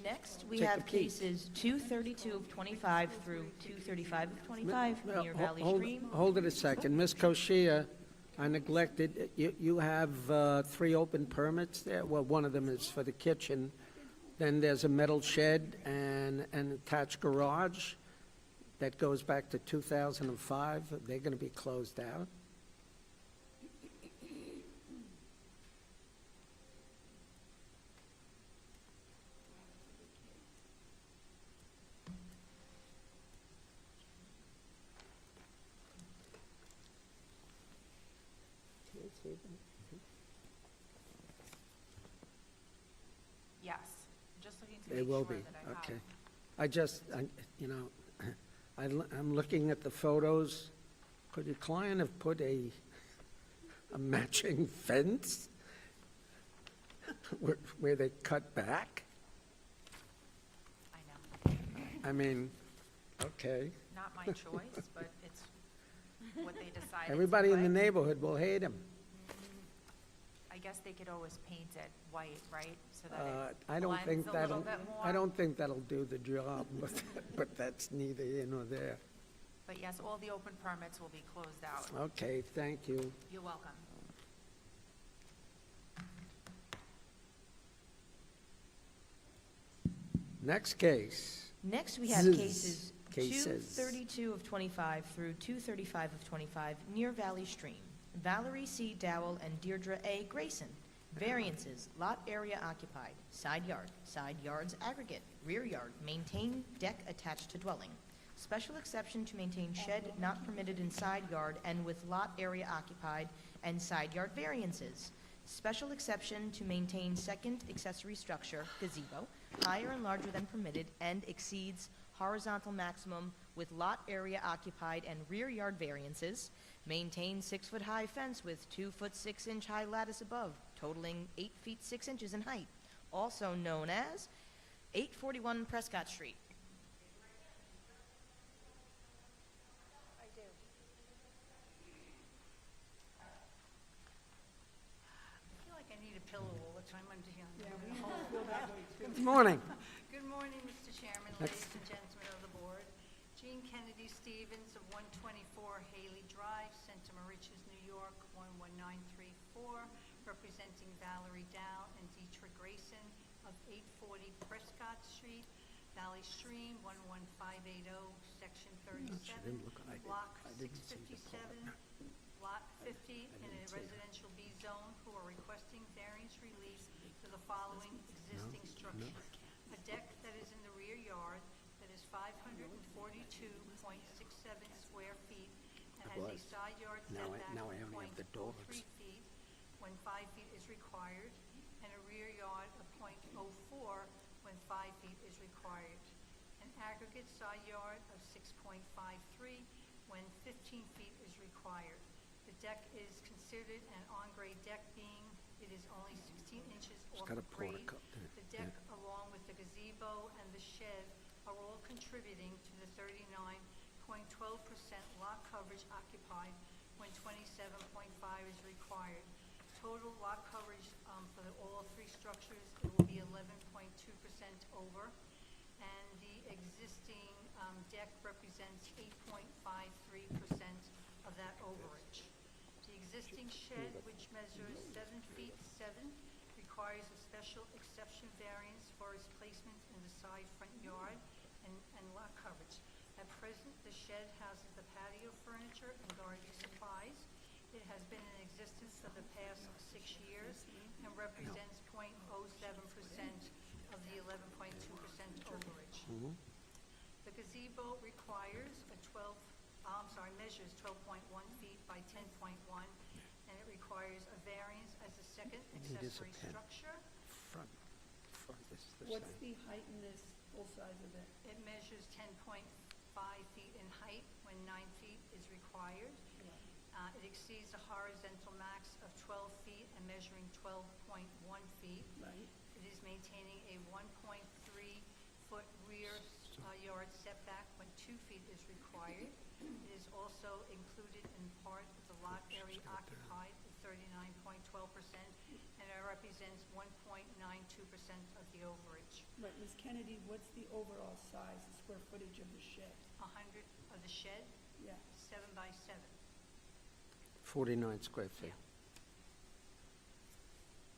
Next, we Take a have peek. cases 232 of 25 through 235 of 25, Well, near Valley hold- Stream. Hold it a second. Ms. Koshia, I neglected, you have 3 open permits there? Well, one of them is for the kitchen. Then there's a metal shed and an attached garage that goes back to 2005. They're going to be closed out. Yes, just looking to They make will sure be, that I have. okay. I'm looking at the photos. Could your client have put a matching fence where they cut back? I know, I mean, okay. not my choice, but it's what they decided to Everybody in the put. neighborhood will hate him. I guess they could always paint it white, right? So that it I don't think blends a little that'll, bit more. I don't think that'll do the job, but that's neither here nor there. But yes, all the open permits will be closed out. Okay, thank you. You're welcome. Next case. Next, we have Zzz. cases Cases. 232 of 25 through 235 of 25, near Valley Stream. Valerie C. Dowell and Deirdre A. Grayson. Variances, lot area occupied, side yards aggregate, rear yard, maintain deck attached to dwelling. Special exception to maintain shed not permitted in side yard and with lot area occupied and side yard variances. Special exception to maintain second accessory structure, gazebo, higher and larger than permitted and exceeds horizontal maximum with lot area occupied and rear yard variances. Maintain 6-foot-high fence with 2-foot 6-inch high lattice above, totaling 8 feet 6 inches in height, also known as 841 Prescott Street. pillow all the time under here. Yeah, we feel that way too. Good morning. Good morning, Mr. Chairman, ladies and gentlemen of the board. Jean Kennedy Stevens of 124 Haley Drive, Center Moriches, New York, 11934, representing Valerie Dow and Dietrich Grayson of 840 Prescott Street, Valley Stream, 11580, Section 37, Block 657, Lot 50, in a residential B zone, who are requesting variance relief for the following existing structures. A deck that is in the rear yard that is 542.67 square feet and has a side yard setback of 0.03 feet when 5 feet is required, and a rear yard of 0.04 when 5 feet is required. An aggregate side yard of 6.53 when 15 feet is required. The deck is considered an on-grade deck, being it is only 16 inches off the grade. The deck, along with the gazebo and the shed, are all contributing to the 39.12% lot coverage occupied when 27.5 is required. Total lot coverage for all three structures, it will be 11.2% over, and the existing deck represents 8.53% of that overage. The existing shed, which measures 7 feet 7, requires a special exception variance for its placement in the side front yard and lot coverage. At present, the shed houses the patio furniture and garden supplies. It has been in existence for the past 6 years and represents 0.07% of the 11.2% overage. The gazebo measures 12.1 feet by 10.1, and it requires a variance as a second accessory structure. What's the height in this full size of it? It measures 10.5 feet in height when 9 feet is required. It exceeds a horizontal max of 12 feet and measuring 12.1 feet. Right. It is maintaining a 1.3-foot rear yard setback when 2 feet is required. It is also included in part of the lot area occupied at 39.12%, and it represents 1.92% of the overage. Right, Ms. Kennedy, what's the overall size, the square footage of the shed? 100 of the shed, Yeah. 7 by 7. 49 square feet.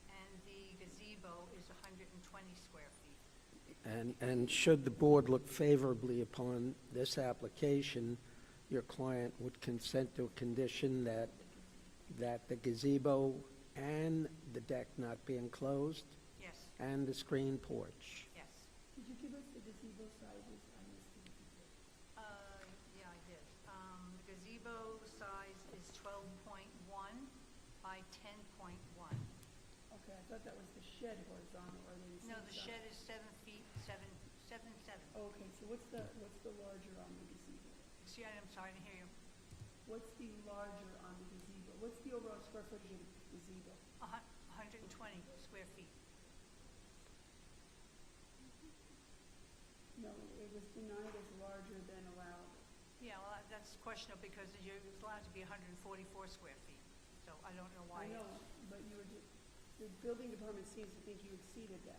And the gazebo is 120 square feet. And should the board look favorably upon this application, your client would consent to a condition that the gazebo and the deck not be enclosed, Yes, and the screen porch. yes. Did you give us the gazebo sizes? I missed it. Yeah, I did. The gazebo size is 12.1 by 10.1. Okay, I thought that was the shed horizontal, or the No, same the size? shed is 7 feet, 7. Okay, so what's the larger on the gazebo? Excuse me, I'm sorry to hear you. What's the larger on the gazebo? What's the overall square footage of the gazebo? 120 square feet. No, it was denied as larger than allowable. Yeah, well, that's questionable because you're allowed to be 144 square feet. So I don't know why. I know, but you were just, the building department seems to think you exceeded that.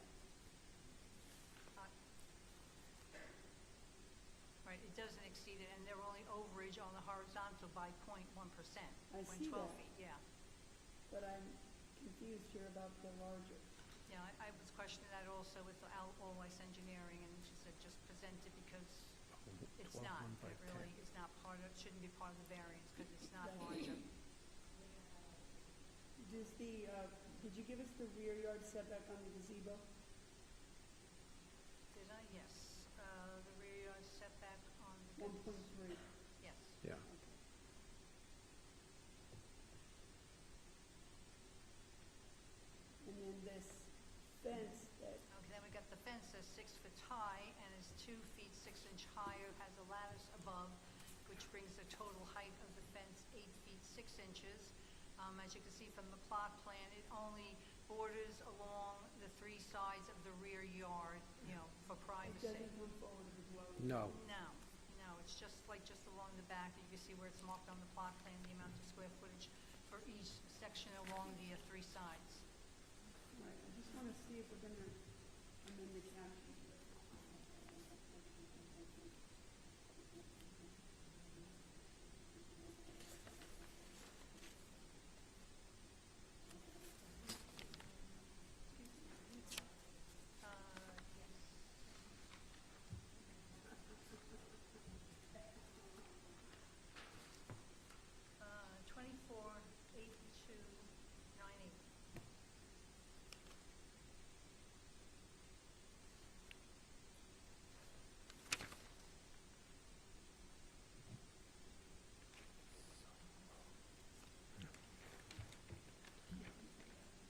Right, it doesn't exceed it, and they're only overage on the horizontal by 0.1%. I when see 12 that. feet, yeah. But I'm confused here about the larger. Yeah, I was questioning that also with All West Engineering, and she said just present it because it's not. It really is not part of, shouldn't be part of the variance because it's not larger. Does the, did you give us the rear yard setback on the gazebo? Did I? Yes. The rear yard setback on the. 1.3. Yes. Yeah. And then this fence that, Okay, then we got the fence that's 6 foot high and is 2 feet 6 inch higher, has a lattice above, which brings the total height of the fence 8 feet 6 inches. As you can see from the plot plan, it only borders along the 3 sides of the rear yard, for it privacy. doesn't come forward of the dwelling. No. No, it's just along the back. You can see where it's marked on the plot plan, the amount of square footage for each section along the 3 sides. right, I just want to see if we're going to amend the caption. Yes. 248298.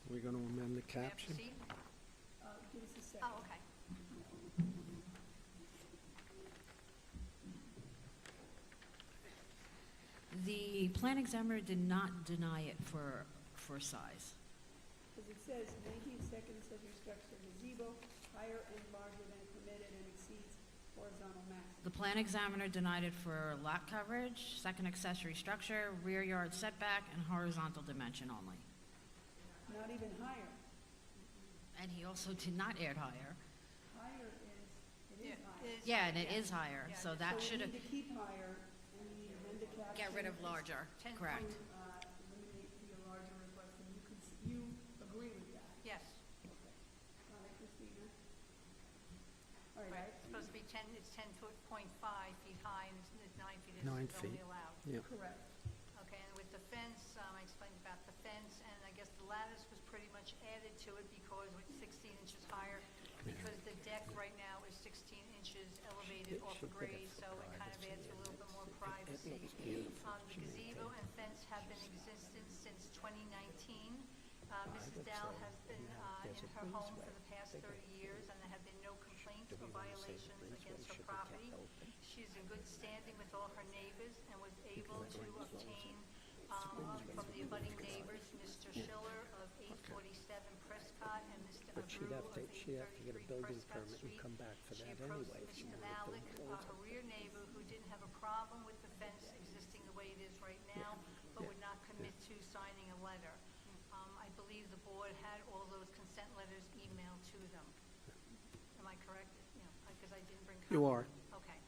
We're going to amend the May I caption? proceed? Give us a second. Oh, okay. The plan examiner did not deny it for size. Because it says 19-second accessory structure gazebo, higher and larger than permitted and exceeds horizontal max. The plan examiner denied it for lot coverage, second accessory structure, rear yard setback, and horizontal dimension only. Not even higher. And he also did not add higher. Higher is, it is higher. Yeah, and it is higher, so that So should we have, need to keep higher, and we need to amend the caption. get rid of larger, correct. Eliminate the larger request, and you agree with that? Yes. All right, Christina? All right, It's supposed to be 10, it's 10.5 feet high, and it's 9 feet is 9 only feet. allowed. Yeah. correct. Okay, and with the fence, I explained about the fence, and I guess the lattice was pretty much added to it because it's 16 inches higher, because the deck right now is 16 inches elevated off the grade, so it kind of adds a little bit more privacy. The gazebo and fence have been existent since 2019. Mrs. Dow has been in her home for the past 30 years, and there have been no complaints or violations against her property. She's in good standing with all her neighbors and was able to obtain from the abutting neighbors, Mr. Schiller of 847 Prescott and Mr. But she'd Abreu have of to get a 833 building Prescott permit and Street. come back for She that approached anyway. if she Mr. wanted to Malik, build her rear neighbor, who didn't have a problem with the fence existing the way it is right now, but would not commit to signing a letter. I believe the board had all those consent letters emailed to them. Am I correct? Because I didn't bring copies. You are. Okay.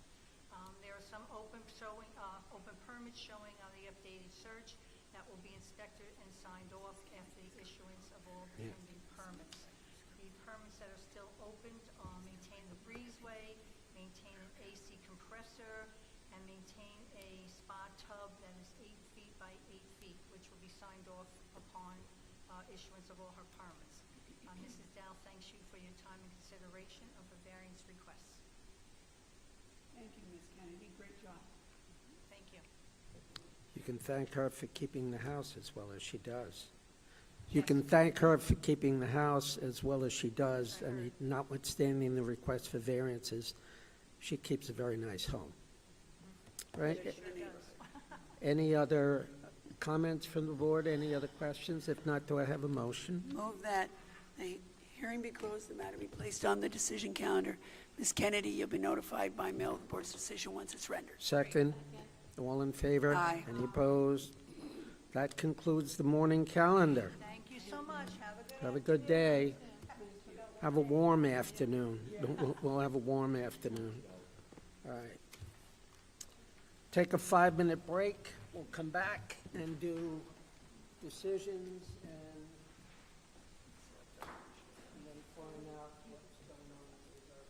There are some open permits showing on the updated search that will be inspected and signed off after the issuance of all pending permits. The permits that are still opened maintain the breezeway, maintain an AC compressor, and maintain a spa tub that is 8 feet by 8 feet, which will be signed off upon issuance of all her permits. Mrs. Dow thanks you for your time and consideration of her variance requests. Thank you, Ms. Kennedy, great job. Thank you. You can thank her for keeping the house as well as she does. You can thank her for keeping the house as well as she does, and notwithstanding the request for variances, she keeps a very nice home. Right? Any other comments from the board? Any other questions? If not, do I have a motion? Move that the hearing be closed, the matter be placed on the decision calendar. Ms. Kennedy, you'll be notified by mail of the board's decision once it's rendered. Second? All in favor? Aye. Any opposed? That concludes the morning calendar. Thank you so much. Have a good day. Have a warm afternoon. We'll have a warm afternoon. All right. Take a 5-minute break. We'll come back and do decisions and then find out what's going on with our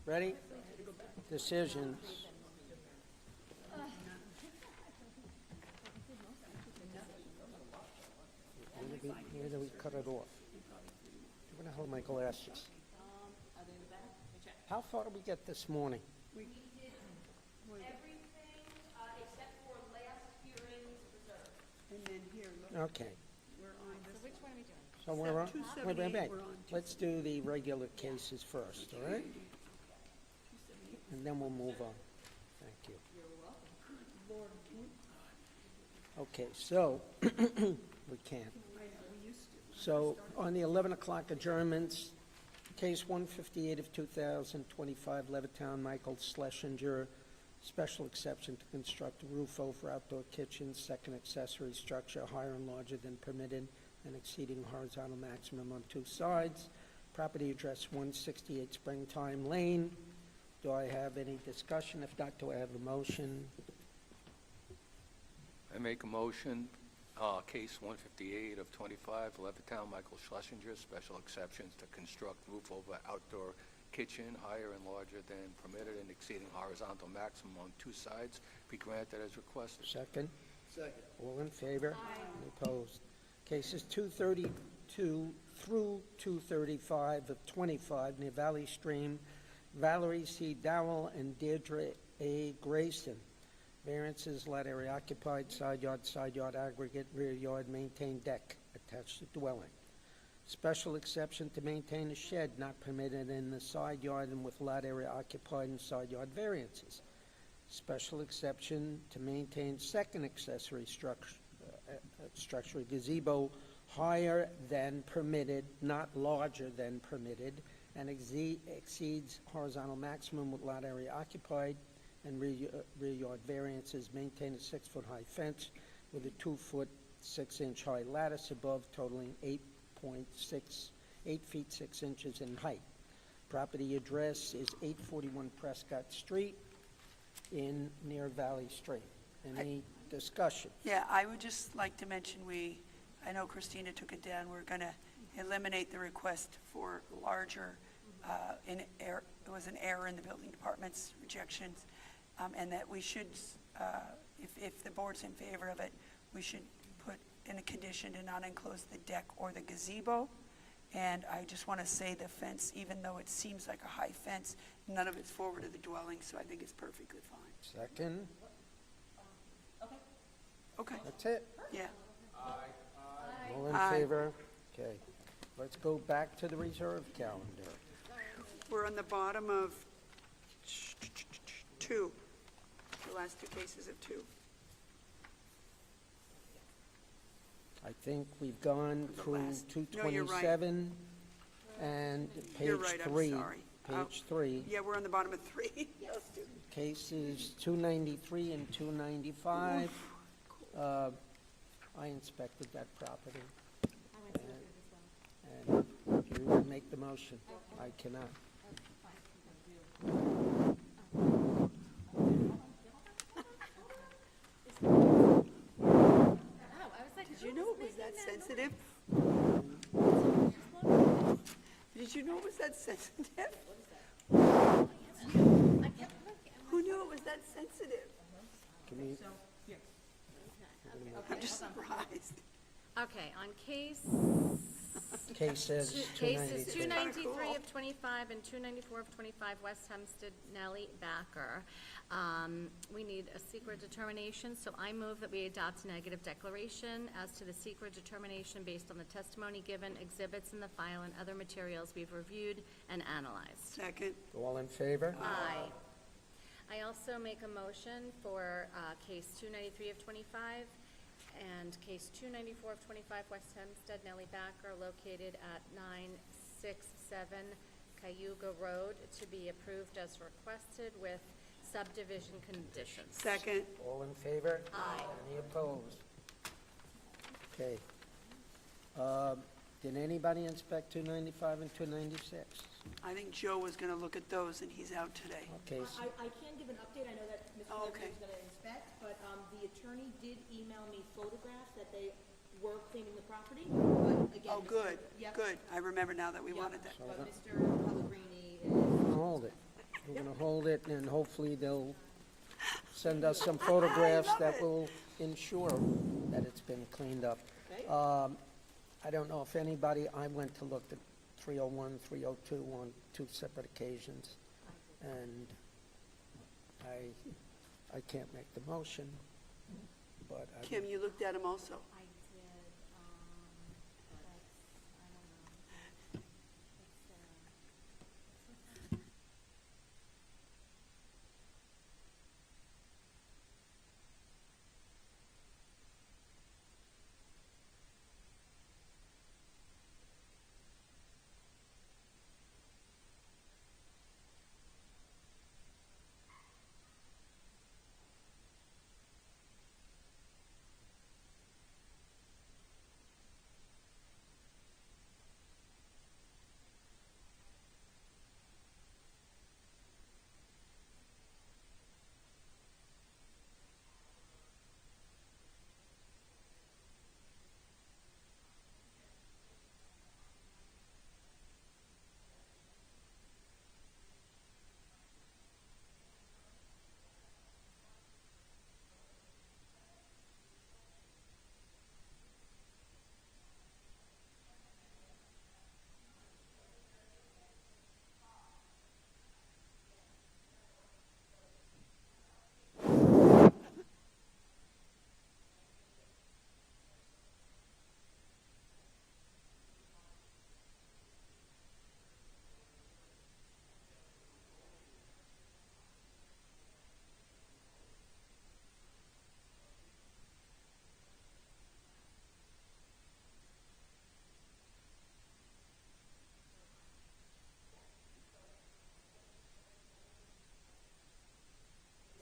Ready? Decisions. Where do we cut it off? Where the hell are my glasses? How far did we get this morning? Everything except for last hearing's reserve. And then here, look, Okay. we're on this. Which one are we doing? So we're on, 278, we're on let's do the regular cases first, all right? And then we'll move on. Thank you. Lord, can we, Okay, so, we can't. we used to. So, on the 11 o'clock adjournments, case 158 of 2025, Levittown, Michael Schlesinger, special exception to construct a roof over outdoor kitchen, second accessory structure higher and larger than permitted and exceeding horizontal maximum on two sides. Property address 168 Springtime Lane. Do I have any discussion? If not, do I have a motion? I make a motion, case 158 of 25, Levittown, Michael Schlesinger, special exceptions to construct roof over outdoor kitchen higher and larger than permitted and exceeding horizontal maximum on two sides, be granted as requested. Second? Second. All in favor? Any opposed? Cases 232 through 235 of 25, near Valley Stream, Valerie C. Dowell and Deirdre A. Grayson. Variances, lot area occupied, side yard aggregate, rear yard maintained deck attached to dwelling. Special exception to maintain a shed not permitted in the side yard and with lot area occupied and side yard variances. Special exception to maintain second accessory structure, gazebo higher than permitted, not larger than permitted, and exceeds horizontal maximum with lot area occupied and rear yard variances. Maintain a 6-foot high fence with a 2-foot 6-inch high lattice above, totaling 8 feet 6 inches in height. Property address is 841 Prescott Street in near Valley Stream. Any discussion? Yeah, I would just like to mention I know Christina took it down, we're going to eliminate the request for larger, it was an error in the building department's rejections, and that we should, if the board's in favor of it, we should put in a condition to not enclose the deck or the gazebo. And I just want to say the fence, even though it seems like a high fence, none of it's forward of the dwelling, so I think it's perfectly fine. Second? Okay, That's it? yeah. All in Aye. favor? Okay. Let's go back to the reserve calendar. We're on the bottom of two, the last two cases of two. I think we've gone The through last- No, you're right. 227 and You're page right, I'm 3. sorry. Page 3. Yeah, we're on the bottom of three. Those two. Cases 293 and 295. I inspected that property. And you will make the motion. I cannot. Did you know it was that sensitive? Did you know it was that sensitive? Who knew it was that sensitive? Can you, I'm just surprised. Okay, on cases cases 293. 293 of 25 and 294 of 25, West Hempstead, Nellie Backer. We need a secret determination, so I move that we adopt a negative declaration as to the secret determination based on the testimony given, exhibits in the file, and other materials we've reviewed and analyzed. Second. All in favor? Aye. I also make a motion for case 293 of 25 and case 294 of 25, West Hempstead, Nellie Backer, located at 967 Cayuga Road, to be approved as requested with subdivision conditions. Second. All in favor? Aye. Any opposed? Okay. Did anybody inspect 295 and 296? I think Joe was going to look at those, and he's out today. Okay, so I can give an update. I know that Mr. Oh, Levy okay. is going to inspect, but the attorney did email me photographs that they were cleaning the property, but again. Oh, good, Yep. good. I remember now that we Yep. wanted that. But Mr. Pellegrini is. hold it. We're gonna hold it, and hopefully they'll send us some photographs that will ensure that it's been cleaned up. I don't know if anybody, I went to look at 301, 302 on 2 separate occasions, and I can't make the motion, but I... Kim, you looked at them also? I did, but I don't know.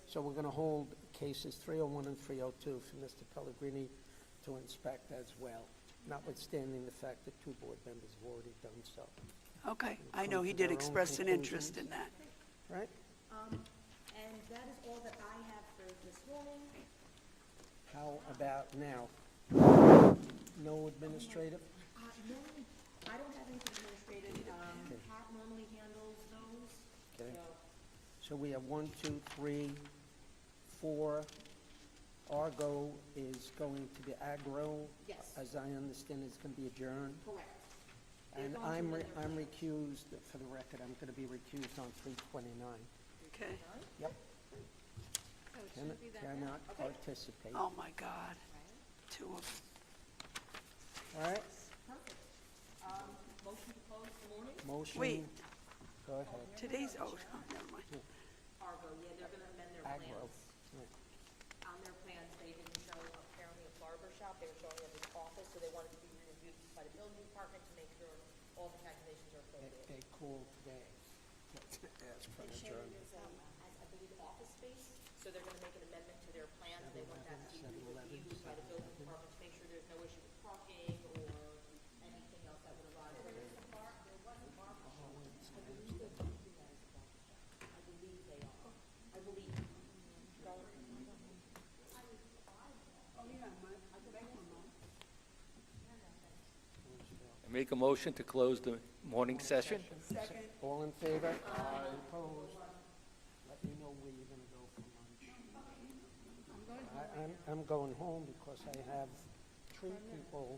So we're going to hold cases 301 and 302 for Mr. Pellegrini to inspect as well, notwithstanding the fact that 2 board members have already done so. Okay, I know he did express an interest in that. Right? And that is all that I have for this morning. How about now? No administrative? No, I don't have anything administrative. Pat normally handles those. Okay. So So we have 1, 2, 3, 4. Argo is going to be agro. Yes. As I understand, it's going to be adjourned. correct. And They're going to I'm recused, for the record, I'm going to be recused on 329. Okay. Yep. Oh, it shouldn't be that bad. Cannot participate. Oh, my God. 2 of them. All right? Perfect. Motion to close the morning? Motion. Wait. Go ahead. Today's, oh, never mind. Argo, yeah, they're gonna amend their Agro. plans. Right. On their plans, they didn't show apparently a barber shop, they were showing it as an office, so they wanted to be reviewed by the building department to make sure all the calculations are appropriate. They called today. Ask for an adjournment. I believe office space, so they're gonna make an amendment to their plans, they want that to be reviewed by the building department to make sure there's no issue with parking or anything else that would arise. There was a barber shop. I believe they're using that as a barber shop. I believe they are. I believe. Oh, yeah, I could make one more. I make a motion to close the morning session. Second. All in favor? Opposed? Let me know where you're going to go for lunch. I'm going home because I have 3 people